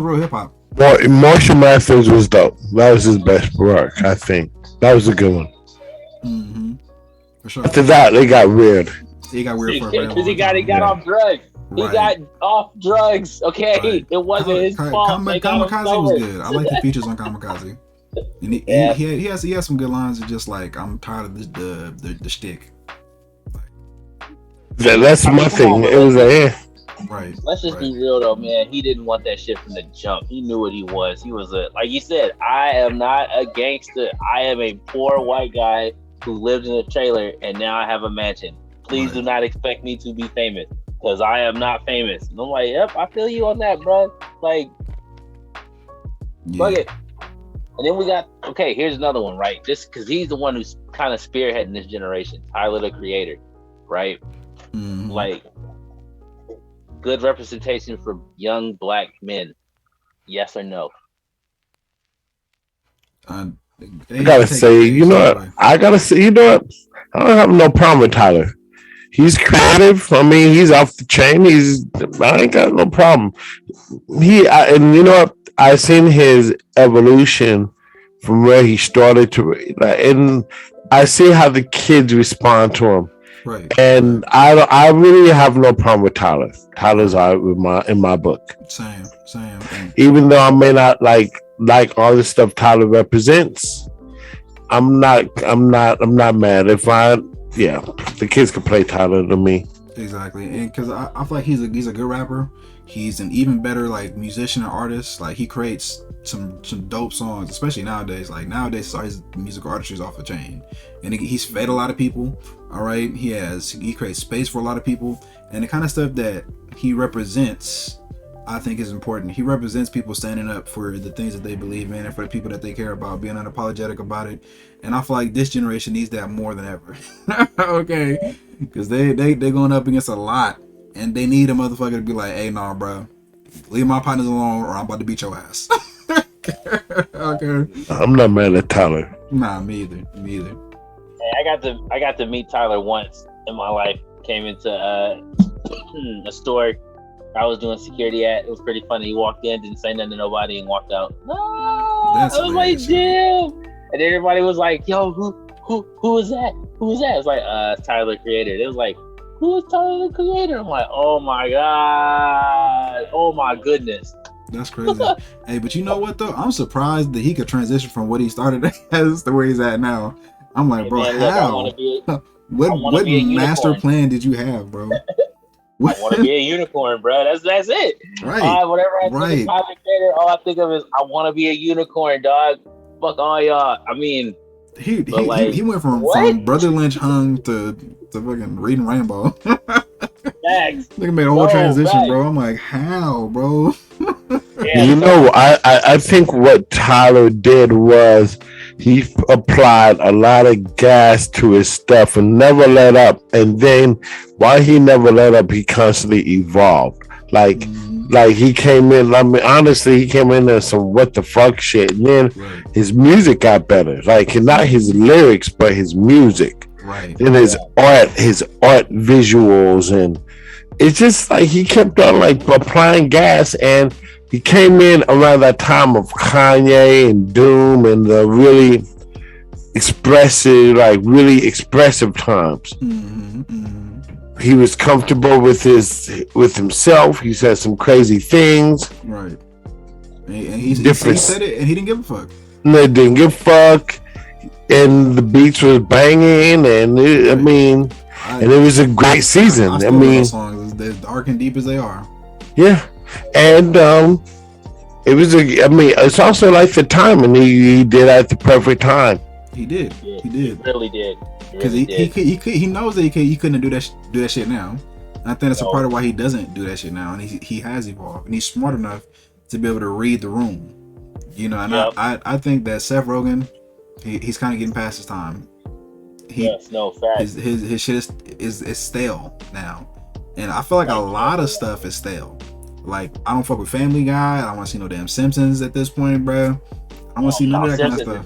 real hip hop. Well, Marshall Mathers was dope. That was his best work, I think. That was a good one. For sure. After that, they got weird. He got weird for a because he got off drugs. He got off drugs. Okay, it wasn't his fault. Kamikaze was good. I like the features on Kamikaze. And he has some good lines of just like, I'm tired of the shtick. That's my thing. It was right. Let's just be real though, man. He didn't want that shit from the jump. He knew what he was. He was like you said, I am not a gangster. I am a poor white guy who lived in a trailer and now I have a mansion. Please do not expect me to be famous, because I am not famous. And I'm like, yep, I feel you on that, bro. Like, fuck it. And then we got, okay, here's another one, right? Just because he's the one who's kind of spearheading this generation. Tyler, the Creator, right? Like, good representation for young black men. Yes or no? I gotta say, you know what? I don't have no problem with Tyler. He's creative. I mean, he's off the chain. I ain't got no problem. And you know what? I seen his evolution from where he started to, and I see how the kids respond to him. Right. And I really have no problem with Tyler. Tyler's all right in my book. Same. Even though I may not like all the stuff Tyler represents, I'm not mad. The kids can play Tyler than me. Exactly, and because I feel like he's a good rapper. He's an even better like musician and artist. Like he creates some dope songs, especially nowadays. Like nowadays, his musical artistry is off the chain, and he's fed a lot of people. All right, he creates space for a lot of people, and the kind of stuff that he represents, I think, is important. He represents people standing up for the things that they believe in and for the people that they care about, being unapologetic about it. And I feel like this generation needs that more than ever. Okay, because they going up against a lot, and they need a motherfucker to be like, hey, nah, bro, leave my partners alone, or I'm about to beat your ass. Okay. I'm not mad at Tyler. Nah, me either. Hey, I got to meet Tyler once in my life. Came into a store I was doing security at. It was pretty funny. He walked in, didn't say nothing to nobody, and walked out. No, I was like, damn. And everybody was like, yo, who is that? Who is that? It was like, Tyler the Creator. It was like, who is Tyler the Creator? I'm like, oh my God. Oh my goodness. That's crazy. Hey, but you know what though? I'm surprised that he could transition from what he started as to where he's at now. I'm like, bro, man, how? What master plan did you have, bro? I want to be a unicorn, bro. That's it. Right. Whatever I think of Tyler the Creator, all I think of is I want to be a unicorn, dog. Fuck all y'all. I mean, He like, he went from Brother Lynch hung to fucking Reading Rainbow. Facts. Nigga made a whole transition, bro. I'm like, how, bro? Yeah, you know, I think what Tyler did was he applied a lot of gas to his stuff and never let up. And then while he never let up, he constantly evolved. Like he came in. I mean, honestly, he came in there some what the fuck shit, and then his music got better. Like not his lyrics, but his music. Right. And his art visuals, and it's just like he kept on like applying gas, and he came in around that time of Kanye and Doom and the really expressive times. He was comfortable with himself. He said some crazy things. Right. And he said it, and he didn't give a fuck. No, didn't give a fuck. And the beats was banging, and and it was a great season. I mean, songs as dark and deep as they are. Yeah, and it was it's also like the time, and he did at the perfect time. He did. Yeah, he did. He really did. Because he knows that he couldn't do that shit now. And I think that's a part of why he doesn't do that shit now. And he has evolved, and he's smart enough to be able to read the room. You know, and I think that Seth Rogen, he's kind of getting past his time. His shit is stale now, and I feel like a lot of stuff is stale. Like, I don't fuck with Family Guy. I don't want to see no damn Simpsons at this point, bro. I don't want to see none of that kind of stuff.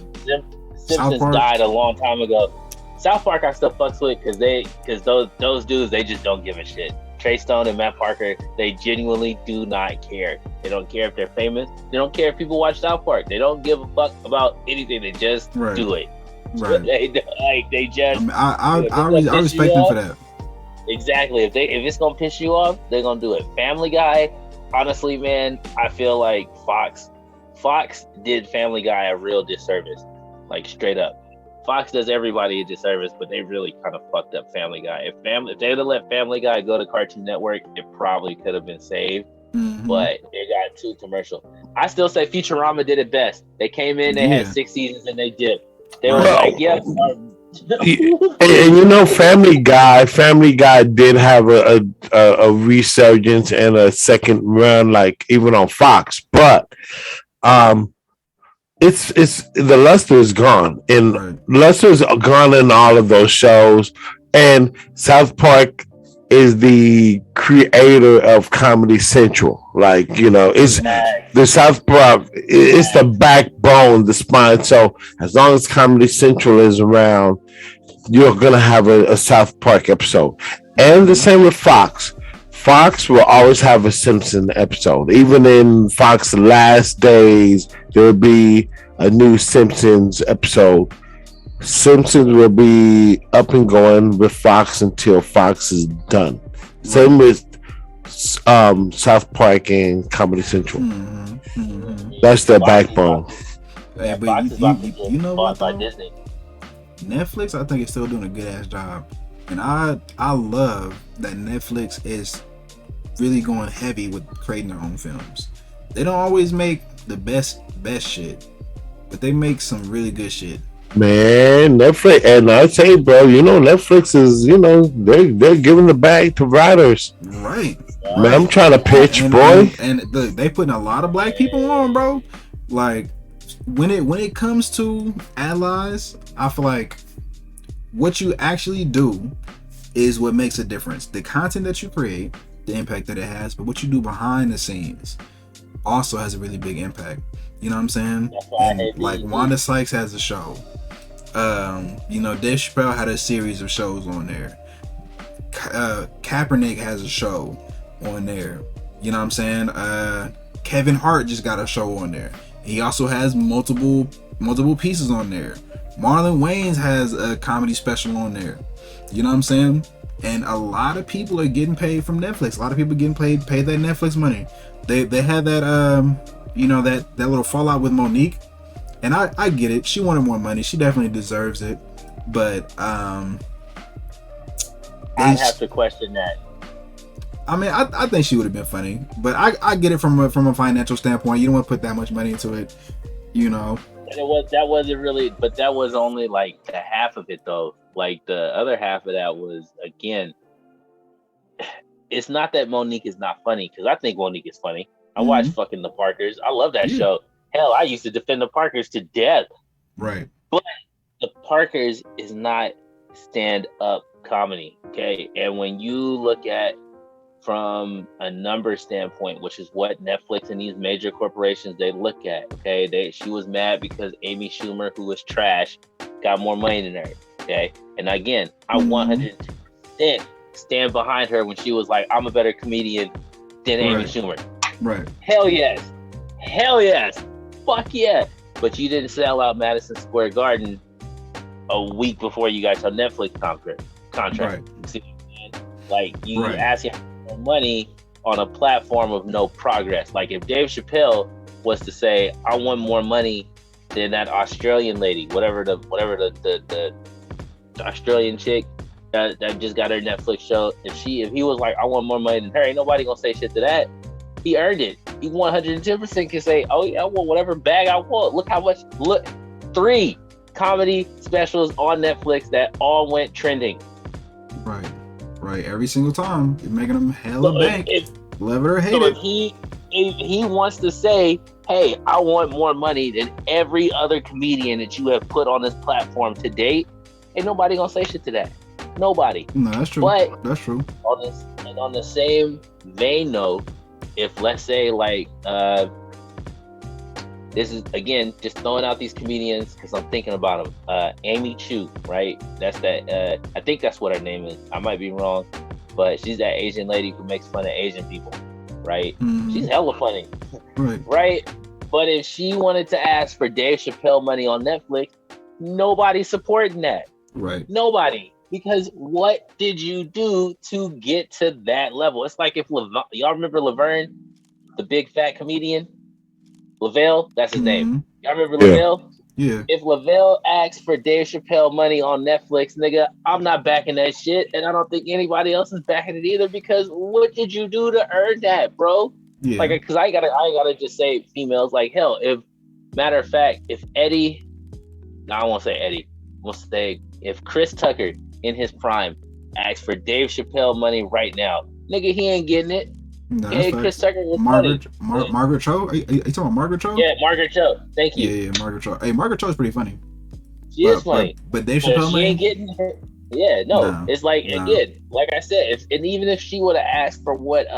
Simpsons died a long time ago. South Park I still fucks with because those dudes, they just don't give a shit. Trey Stone and Matt Parker, they genuinely do not care. They don't care if they're famous. They don't care if people watch South Park. They don't give a fuck about anything. They just do it. Right. They just. I respect them for that. Exactly. If it's gonna piss you off, they're gonna do it. Family Guy, honestly, man, I feel like Fox did Family Guy a real disservice. Like, straight up. Fox does everybody a disservice, but they really kind of fucked up Family Guy. If they would have let Family Guy go to Cartoon Network, it probably could have been saved. But it got too commercial. I still say Futurama did it best. They came in, they had 6 seasons, and they dipped. They were like, and you know, Family Guy did have a resurgence and a second run, like even on Fox, but it's the luster is gone, and luster is gone in all of those shows. And South Park is the creator of Comedy Central. Like, you know, it's the South Park. It's the backbone, the spine. So as long as Comedy Central is around, you're gonna have a South Park episode. And the same with Fox. Fox will always have a Simpson episode. Even in Fox's last days, there will be a new Simpsons episode. Simpsons will be up and going with Fox until Fox is done. Same with South Park and Comedy Central. That's their backbone. Hey, but you know what, though? Netflix, I think, is still doing a good ass job, and I love that Netflix is really going heavy with creating their own films. They don't always make the best shit, but they make some really good shit. Man, Netflix, and I say, bro, you know, Netflix is, you know, they're giving the bag to writers. Right. Man, I'm trying to pitch, boy. And they putting a lot of black people on, bro. Like, when it comes to allies, I feel like what you actually do is what makes a difference. The content that you create, the impact that it has, but what you do behind the scenes also has a really big impact. You know what I'm saying? And like Wanda Sykes has a show. You know, Dave Chappelle had a series of shows on there. Kaepernick has a show on there. You know what I'm saying? Kevin Hart just got a show on there. He also has multiple pieces on there. Marlon Wayans has a comedy special on there. You know what I'm saying? And a lot of people are getting paid from Netflix. A lot of people getting paid that Netflix money. They had that you know, that little fallout with Monique. And I get it. She wanted more money. She definitely deserves it. But I have to question that. I mean, I think she would have been funny, but I get it from a financial standpoint. You don't want to put that much money into it, you know. that wasn't really, but that was only like the half of it though. Like the other half of that was, again, it's not that Monique is not funny, because I think Monique is funny. I watch fucking The Parkers. I love that show. Hell, I used to defend The Parkers to death. Right. But The Parkers is not stand-up comedy, okay? And when you look at from a number standpoint, which is what Netflix and these major corporations they look at, okay? She was mad because Amy Schumer, who was trash, got more money than her, okay? And again, I 100% stand behind her when she was like, I'm a better comedian than Amy Schumer. Right. Hell yes. Hell yes. Fuck yeah. But you didn't sell out Madison Square Garden a week before you got your Netflix contract. Right. See what I'm saying? Like, you asking for money on a platform of no progress. Like, if Dave Chappelle was to say, I want more money than that Australian lady, whatever the Australian chick that just got her Netflix show, if he was like, I want more money than her, ain't nobody gonna say shit to that. He earned it. He 110% can say, oh yeah, I want whatever bag I want. Look how much. Look, 3 comedy specials on Netflix that all went trending. Right. Every single time, you're making them hella bank. Love it or hate it. If he wants to say, hey, I want more money than every other comedian that you have put on this platform to date, ain't nobody gonna say shit to that. Nobody. No, that's true. But that's true. On the same vein, though, if let's say like this is again just throwing out these comedians because I'm thinking about them. Amy Chu, right? That's that. I think that's what her name is. I might be wrong, but she's that Asian lady who makes fun of Asian people, right? She's hella funny, right? But if she wanted to ask for Dave Chappelle money on Netflix, nobody's supporting that. Right. Nobody. Because what did you do to get to that level? It's like if y'all remember Laverne, the big fat comedian? Lavelle, that's his name. Y'all remember Lavelle? Yeah. If Lavelle asked for Dave Chappelle money on Netflix, nigga, I'm not backing that shit, and I don't think anybody else is backing it either, because what did you do to earn that, bro? Yeah. Like, because I gotta just say females, like, hell, matter of fact, if Eddie, no, I won't say Eddie, we'll say if Chris Tucker in his prime asked for Dave Chappelle money right now, nigga, he ain't getting it. No, Chris Tucker was Margaret Cho? Are you talking about Margaret Cho? Yeah, Margaret Cho. Thank you. Yeah, Margaret Cho. Hey, Margaret Cho is pretty funny. She is funny. But Dave Chappelle she ain't getting her. Yeah, no. It's like, again, like I said, and even if she would have asked for what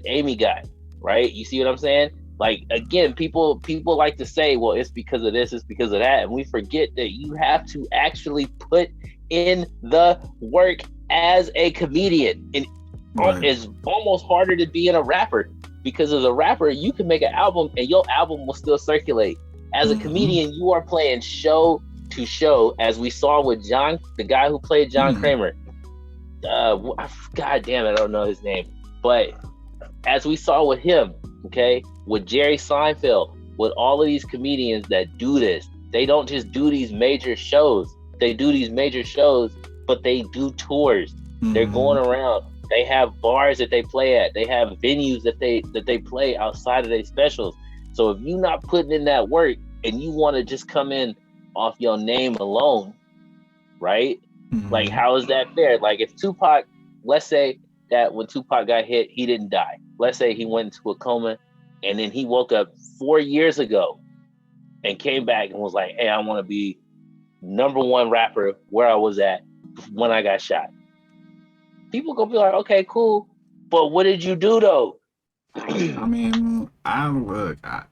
Amy got, right? You see what I'm saying? Like, again, people like to say, well, it's because of this, it's because of that. And we forget that you have to actually put in the work as a comedian. And it's almost harder to be in a rapper, because as a rapper, you can make an album and your album will still circulate. As a comedian, you are playing show to show, as we saw with John, the guy who played John Kramer. God damn it, I don't know his name. But as we saw with him, okay, with Jerry Seinfeld, with all of these comedians that do this, they don't just do these major shows. They do these major shows, but they do tours. They're going around. They have bars that they play at. They have venues that they play outside of their specials. So if you're not putting in that work and you want to just come in off your name alone, right? Like, how is that fair? Like, if Tupac, let's say that when Tupac got hit, he didn't die. Let's say he went into a coma and then he woke up 4 years ago and came back and was like, hey, I want to be #1 rapper where I was at when I got shot. People gonna be like, okay, cool, but what did you do though? I mean,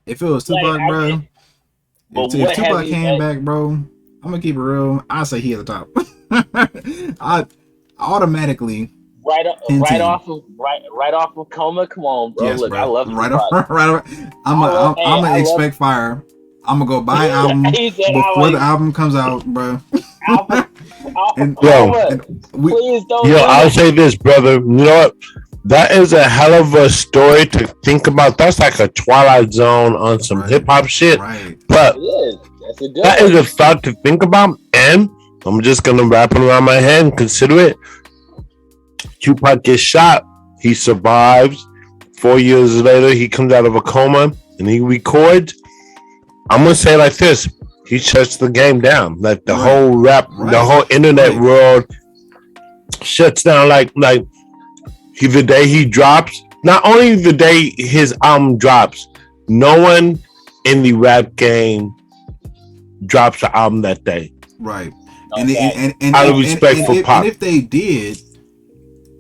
if it was Tupac, bro, if Tupac came back, bro, I'm gonna keep it real. I say he at the top. I automatically right off of coma. Come on, bro. Yes, look, bro. I love right Tupac. off. I'm gonna expect fire. I'm gonna go buy album before the album comes out, bro. Please don't. I'll say this, brother. You know what? That is a hell of a story to think about. That's like a Twilight Zone on some hip hop shit. Right. But that is a thought to think about. And I'm just gonna wrap it around my head and consider it. Tupac gets shot. He survives. 4 years later, he comes out of a coma and he records. I'm gonna say it like this: he shuts the game down. Like the whole the whole internet world shuts down. Like the day he drops. Not only the day his album drops, no one in the rap game drops the album that day. Right. And out of respect for Pop. And if they did,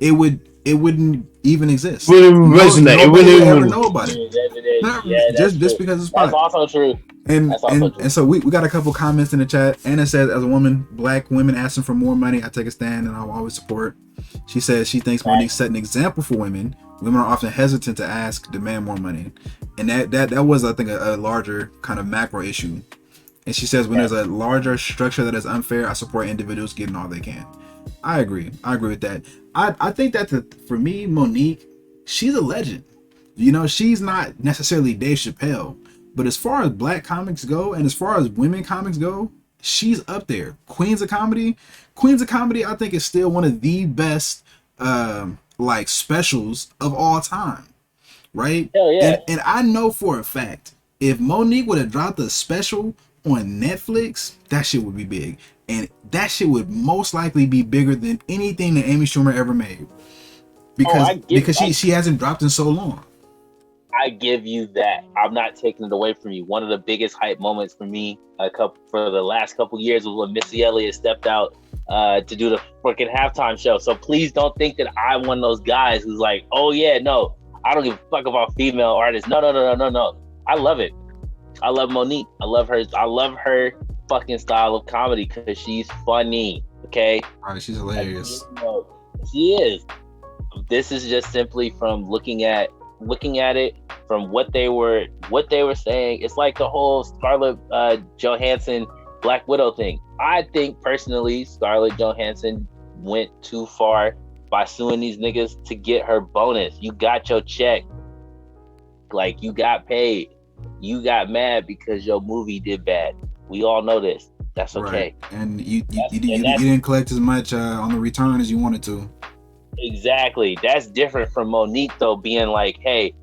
it wouldn't even exist. Wouldn't resonate. It wouldn't even ever know about it. Just because it's Pop. That's also true. And so we got a couple comments in the chat. Anna says, as a woman, black women asking for more money, I take a stand and I'll always support. She says she thinks Monique set an example for women. Women are often hesitant to demand more money. And that was, I think, a larger kind of macro issue. And she says, when there's a larger structure that is unfair, I support individuals getting all they can. I agree with that. I think that for me, Monique, she's a legend. You know, she's not necessarily Dave Chappelle, but as far as black comics go, and as far as women comics go, she's up there. Queens of Comedy, I think is still one of the best like specials of all time, right? Hell yeah. And I know for a fact, if Monique would have dropped a special on Netflix, that shit would be big, and that shit would most likely be bigger than anything that Amy Schumer ever made, because she hasn't dropped in so long. I give you that. I'm not taking it away from you. One of the biggest hype moments for me for the last couple years was when Missy Elliott stepped out to do the freaking halftime show. So please don't think that I'm one of those guys who's like, oh yeah, no, I don't give a fuck about female artists. No. I love it. I love Monique. I love her fucking style of comedy because she's funny. Okay. All right, she's hilarious. She is. This is just simply from looking at it from what they were saying. It's like the whole Scarlett Johansson Black Widow thing. I think personally Scarlett Johansson went too far by suing these niggas to get her bonus. You got your check, like you got paid. You got mad because your movie did bad. We all know this. That's okay. Right. And you didn't collect as much on the return as you wanted to. Exactly. That's different from Monique though, being like, hey,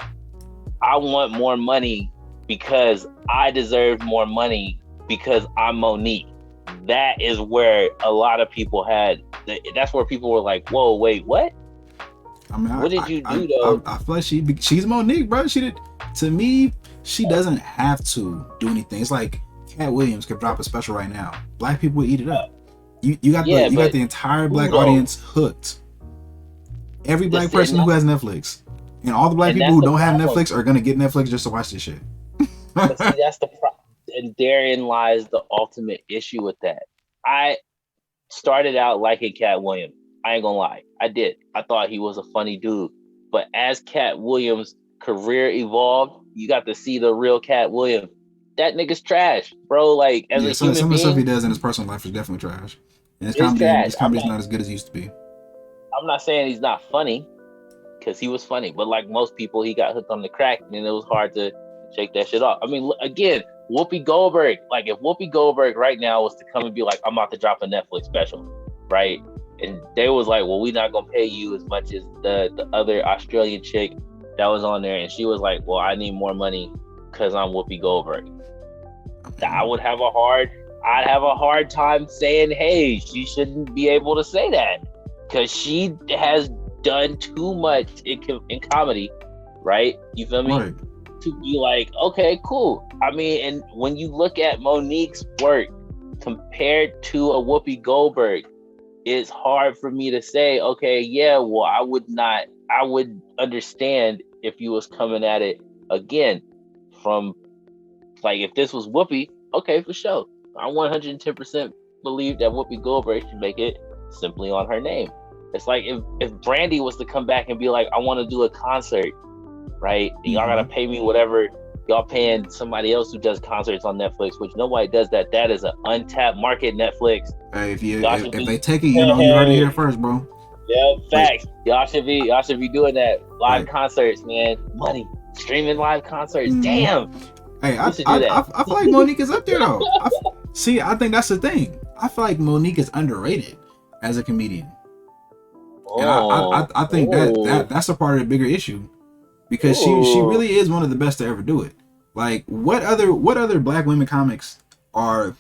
I want more money because I deserve more money because I'm Monique. That is where a lot of people that's where people were like, whoa, wait, what? I mean, what did you do though? I feel like she's Monique, bro. To me, she doesn't have to do anything. It's like Cat Williams could drop a special right now. Black people would eat it up. You got the entire black audience hooked. Every black person who has Netflix, and all the black people who don't have Netflix are gonna get Netflix just to watch this shit. But see, that's the problem, and therein lies the ultimate issue with that. I started out liking Cat Williams. I ain't gonna lie, I did. I thought he was a funny dude. But as Cat Williams' career evolved, you got to see the real Cat Williams. That nigga's trash, bro. Like as a human being, some of the stuff he does in his personal life is definitely trash. And his comedy's not as good as it used to be. I'm not saying he's not funny, because he was funny, but like most people, he got hooked on the crack, and it was hard to shake that shit off. I mean, again, Whoopi Goldberg. Like if Whoopi Goldberg right now was to come and be like, I'm about to drop a Netflix special, right? And they was like, well, we're not gonna pay you as much as the other Australian chick that was on there, and she was like, well, I need more money because I'm Whoopi Goldberg. I'd have a hard time saying, hey, she shouldn't be able to say that. Because she has done too much in comedy, right? You feel me? Right. To be like, okay, cool. I mean, and when you look at Monique's work compared to a Whoopi Goldberg, it's hard for me to say, okay, yeah, well, I would understand if you was coming at it again from, like, if this was Whoopi, okay, for sure. I 110% believe that Whoopi Goldberg should make it simply on her name. It's like if Brandy was to come back and be like, I want to do a concert, right? And y'all gotta pay me whatever y'all paying somebody else who does concerts on Netflix, which nobody does that. That is an untapped market, Netflix. Hey, if they take it, you heard it here first, bro. Yeah, facts. Y'all should be doing that. Live concerts, man. Money. Streaming live concerts. Damn. Hey, I feel like Monique is up there though. I think that's the thing. I feel like Monique is underrated as a comedian. And I think that's a part of the bigger issue, because she really is one of the best to ever do it. Like, what other black women comics are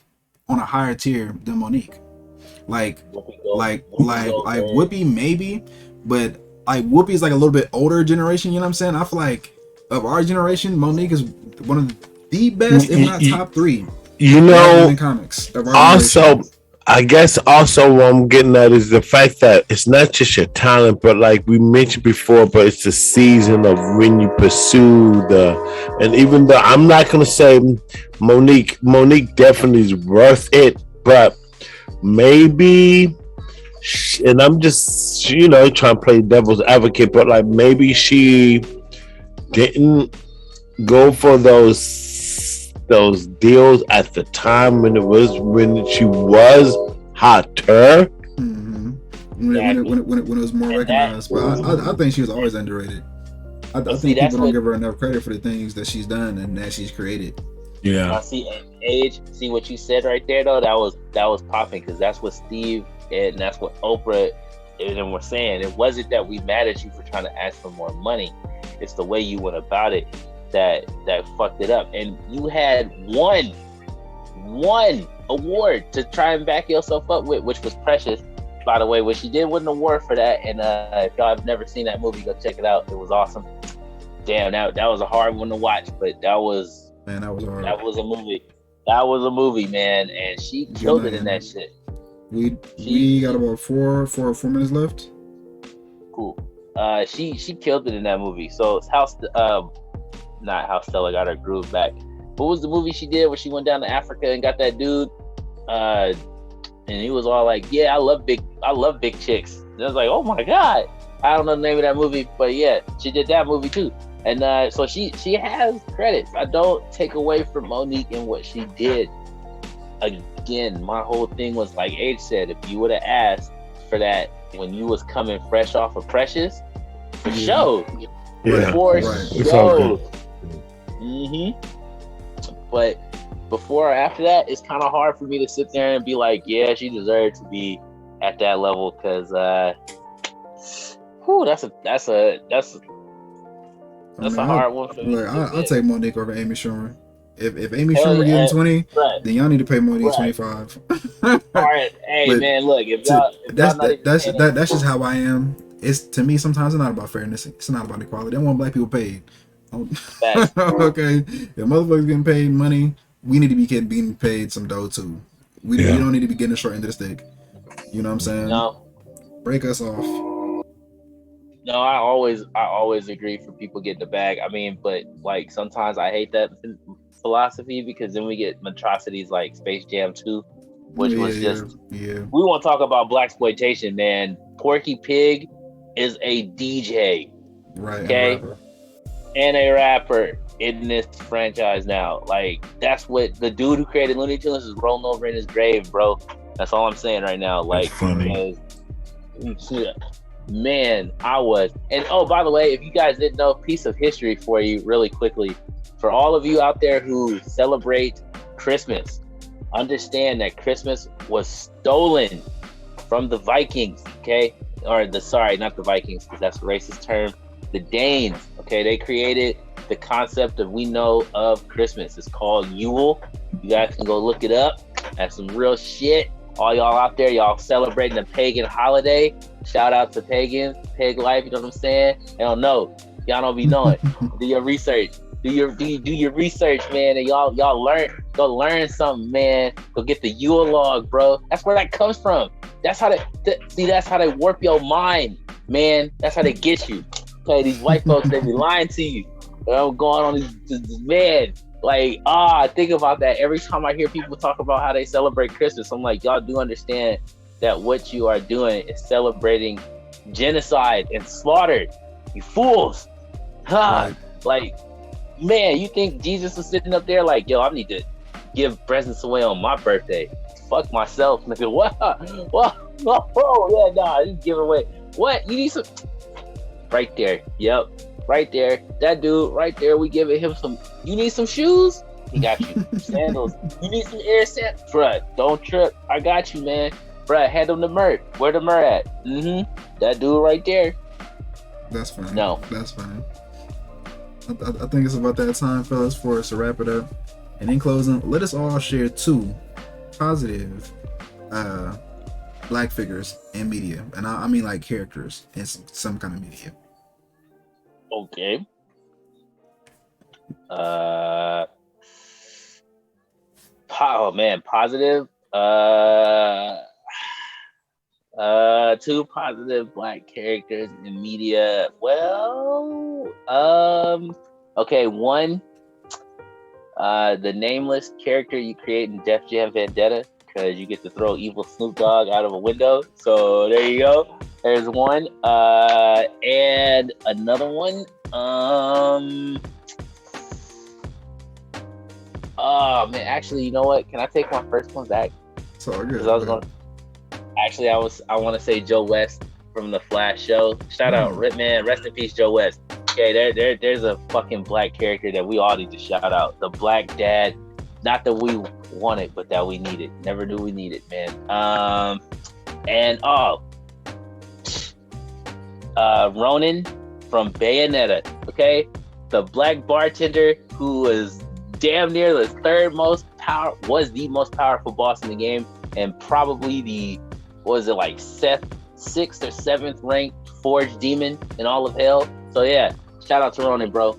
on a higher tier than Monique? Like Whoopi maybe, but like Whoopi is like a little bit older generation. You know what I'm saying? I feel like of our generation, Monique is one of the best, if not top 3. You know, comics of our also. generation. I guess also what I'm getting at is the fact that it's not just your talent, but like we mentioned before, but it's the season of when you pursue and even though I'm not going to say Monique definitely is worth it, but maybe, and I'm just, trying to play devil's advocate, but like maybe she didn't go for those deals at the time when she was hotter. Mm-hmm. When it was more recognized, but I think she was always underrated. I think people don't give her enough credit for the things that she's done and that she's created. Yeah. See what you said right there though. That was popping because that's what Steve and that's what Oprah and them were saying. It wasn't that we mad at you for trying to ask for more money. It's the way you went about it that fucked it up. And you had one award to try and back yourself up with, which was Precious, by the way, which she did win an award for that. And if y'all have never seen that movie, go check it out. It was awesome. Damn, that was a hard one to watch, but that was hard. That was a movie, man, and she killed it in that shit. We got about four minutes left. Cool. She killed it in that movie. So not how Stella got her groove back. What was the movie she did where she went down to Africa and got that dude? And he was all like, "Yeah, I love big chicks." And I was like, "Oh my god!" I don't know the name of that movie, but yeah, she did that movie too. And so she has credits. I don't take away from Monique and what she did. Again, my whole thing was like Age said, if you would have asked for that when you was coming fresh off of Precious, for sure. For sure. But before or after that, it's kind of hard for me to sit there and be like, yeah, she deserved to be at that level because that's a hard one for me. Look, I'll take Monique over Amy Schumer. If Amy Schumer getting 20, then y'all need to pay Monique 25. All right, hey man, look, that's just how I am. It's to me sometimes it's not about fairness. It's not about equality. I want black people paid. Okay, if motherfuckers getting paid money, we need to be being paid some dough too. We don't need to be getting the short end of the stick. You know what I'm saying? No. Break us off. No, I always agree for people getting the bag. I mean, but like sometimes I hate that philosophy because then we get atrocities like Space Jam 2, which was just we want to talk about blaxploitation, man. Porky Pig is a DJ, right? Okay, and a rapper in this franchise now. Like that's what the dude who created Looney Tunes is rolling over in his grave, bro. That's all I'm saying right now. Like, that's funny. Man, I was. And oh, by the way, if you guys didn't know, piece of history for you really quickly. For all of you out there who celebrate Christmas, understand that Christmas was stolen from the Vikings, okay? Not the Vikings, because that's a racist term. The Danes, okay? They created the concept of we know of Christmas. It's called Yule. You guys can go look it up. That's some real shit. All y'all out there, y'all celebrating a pagan holiday. Shout out to pagans, pig life, you know what I'm saying? They don't know. Y'all don't be knowing. Do your research. Do your research, man, and y'all go learn something, man. Go get the Yule log, bro. That's where that comes from. That's how that's how they warp your mind, man. That's how they get you. Okay, these white folks, they be lying to you. I'm going on these man. Like, think about that. Every time I hear people talk about how they celebrate Christmas, I'm like, y'all do understand that what you are doing is celebrating genocide and slaughter. You fools. Right. Like, man, you think Jesus was sitting up there like, yo, I need to give presents away on my birthday. Fuck myself, nigga. What? Oh, yeah, nah, just give away. What? You need some? Right there. Yep. Right there. That dude right there, we giving him some. You need some shoes? He got you. Sandals. You need some air sandals? Bruh, don't trip. I got you, man. Bruh, hand him the Murr. Where the Murr at? That dude right there. That's fine. No. That's fine. I think it's about that time, fellas, for us to wrap it up. And in closing, let us all share 2 positive black figures in media, and I mean like characters in some kind of media. Okay. Oh man, positive. 2 positive black characters in media. Well, okay, one, the nameless character you create in Def Jam Vendetta, because you get to throw evil Snoop Dogg out of a window. So there you go. There's one. And another one. Oh man, actually, you know what? Can I take my first one back? It's all good. Actually, I want to say Joe West from the Flash show. Shout out, man. Rest in peace, Joe West. Okay, there's a fucking black character that we all need to shout out. The black dad. Not that we want it, but that we need it. Never knew we need it, man. Ronan from Bayonetta. Okay, the black bartender who was damn near the was the most powerful boss in the game, and probably Seth 6th or 7th ranked forged demon in all of hell. So yeah, shout out to Ronan, bro.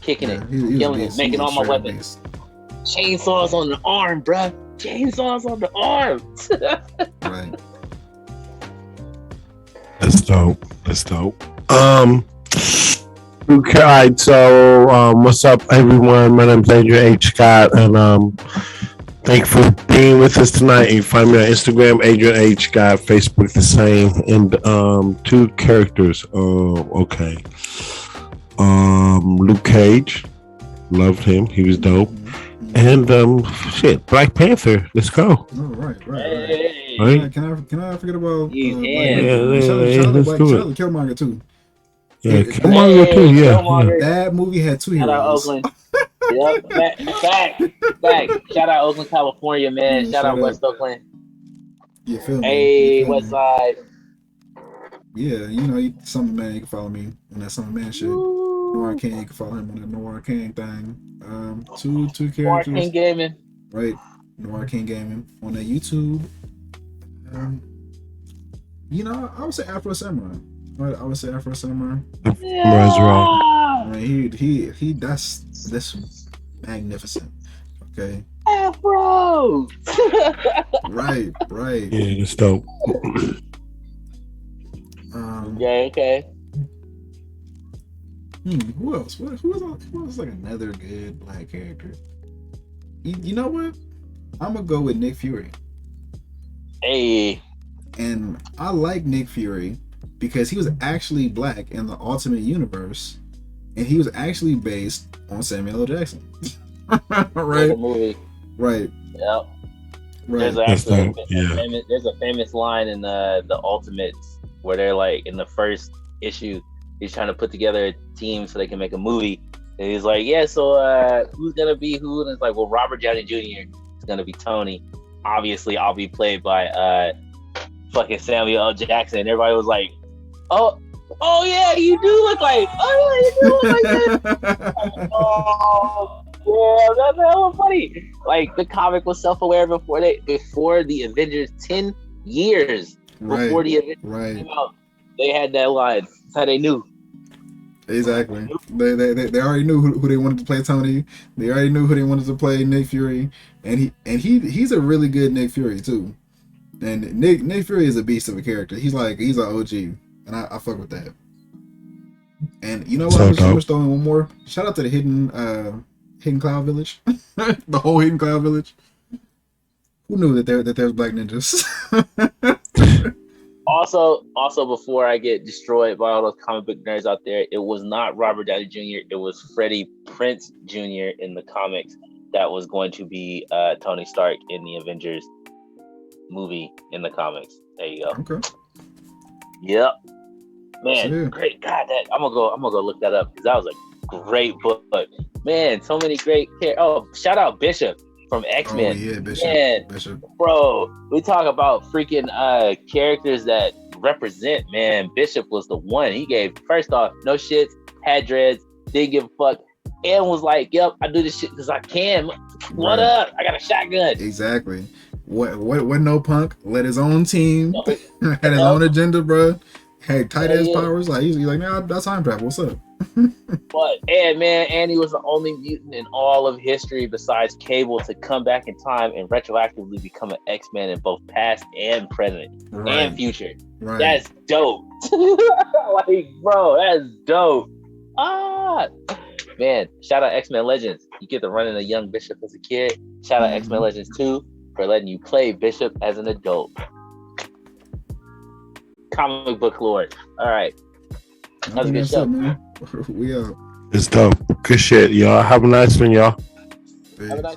Kicking it, killing it, making all my weapons. Chainsaws on the arm, bruh. Chainsaws on the arm. Right. That's dope. Okay, all right, so what's up, everyone? My name's Adrian H. Scott, and thank you for being with us tonight. You can find me on Instagram, Adrian H. Scott, Facebook the same, and 2 characters. Okay. Luke Cage, loved him. He was dope. And Black Panther. Let's go. Oh, right. Hey. Can I forget about? Shout out to Killmonger too. Yeah, Killmonger too. Yeah. That movie had 2 heroes. Shout out Oakland. Yep. Back. Shout out Oakland, California, man. Shout out West Oakland. You feel me? Hey, West Side. Yeah, Summer Man, you can follow me on that Summer Man shit. Noir King, you can follow him on that Noir King thing. 2 characters. Noir King Gaming. Right. Noir King Gaming on that YouTube. I would say Afro Samurai. Right, I would say Afro Samurai. Yeah. Right, he that's magnificent. Okay. Afro. Right. Yeah, that's dope. Okay. Who else? Who was like another good black character? You know what? I'm gonna go with Nick Fury. Hey. And I like Nick Fury because he was actually black in the Ultimate Universe, and he was actually based on Samuel L. Jackson. Right. The movie. Right. Yep. Right. There's a famous line in the Ultimates where they're like in the first issue, he's trying to put together a team so they can make a movie. And he's like, yeah, so who's gonna be who? And it's like, well, Robert Downey Jr. is gonna be Tony. Obviously, I'll be played by fucking Samuel L. Jackson. And everybody was like, oh yeah, you do look like that. Oh, yeah, that's hella funny. Like the comic was self-aware before the Avengers 10 years before the Avengers came out. They had that line. That's how they knew. Exactly. They already knew who they wanted to play Tony. They already knew who they wanted to play Nick Fury, and he's a really good Nick Fury too. And Nick Fury is a beast of a character. He's an OG, and I fuck with that. And you know what? I'm just throwing one more. Shout out to the Hidden Cloud Village, the whole Hidden Cloud Village. Who knew that there's black ninjas? Also, before I get destroyed by all those comic book nerds out there, it was not Robert Downey Jr. It was Freddie Prinze Jr. in the comics that was going to be Tony Stark in the Avengers movie in the comics. There you go. Okay. Yep. Man, great. God, I'm gonna go look that up because that was a great book. Man, so many great shout out Bishop from X-Men. Oh, yeah, Bishop. Man, bro, we talk about freaking characters that represent, man. Bishop was the one. He gave, first off, no shits, had dreads, didn't give a fuck, and was like, "Yep, I do this shit because I can. What up? I got a shotgun." Exactly. What no punk led his own team, had his own agenda, bro. Had tight ass powers. Like he's like, man, that's time travel. What's up? But and he was the only mutant in all of history besides Cable to come back in time and retroactively become an X-Man in both past and present and future. Right. That's dope. Like, bro, that's dope. Man, shout out X-Men Legends. You get to run in a young Bishop as a kid. Shout out X-Men Legends 2 for letting you play Bishop as an adult. Comic book lord. All right. That was a good show. Man. We up. It's dope. Good shit, y'all. Have a nice one, y'all. Have a nice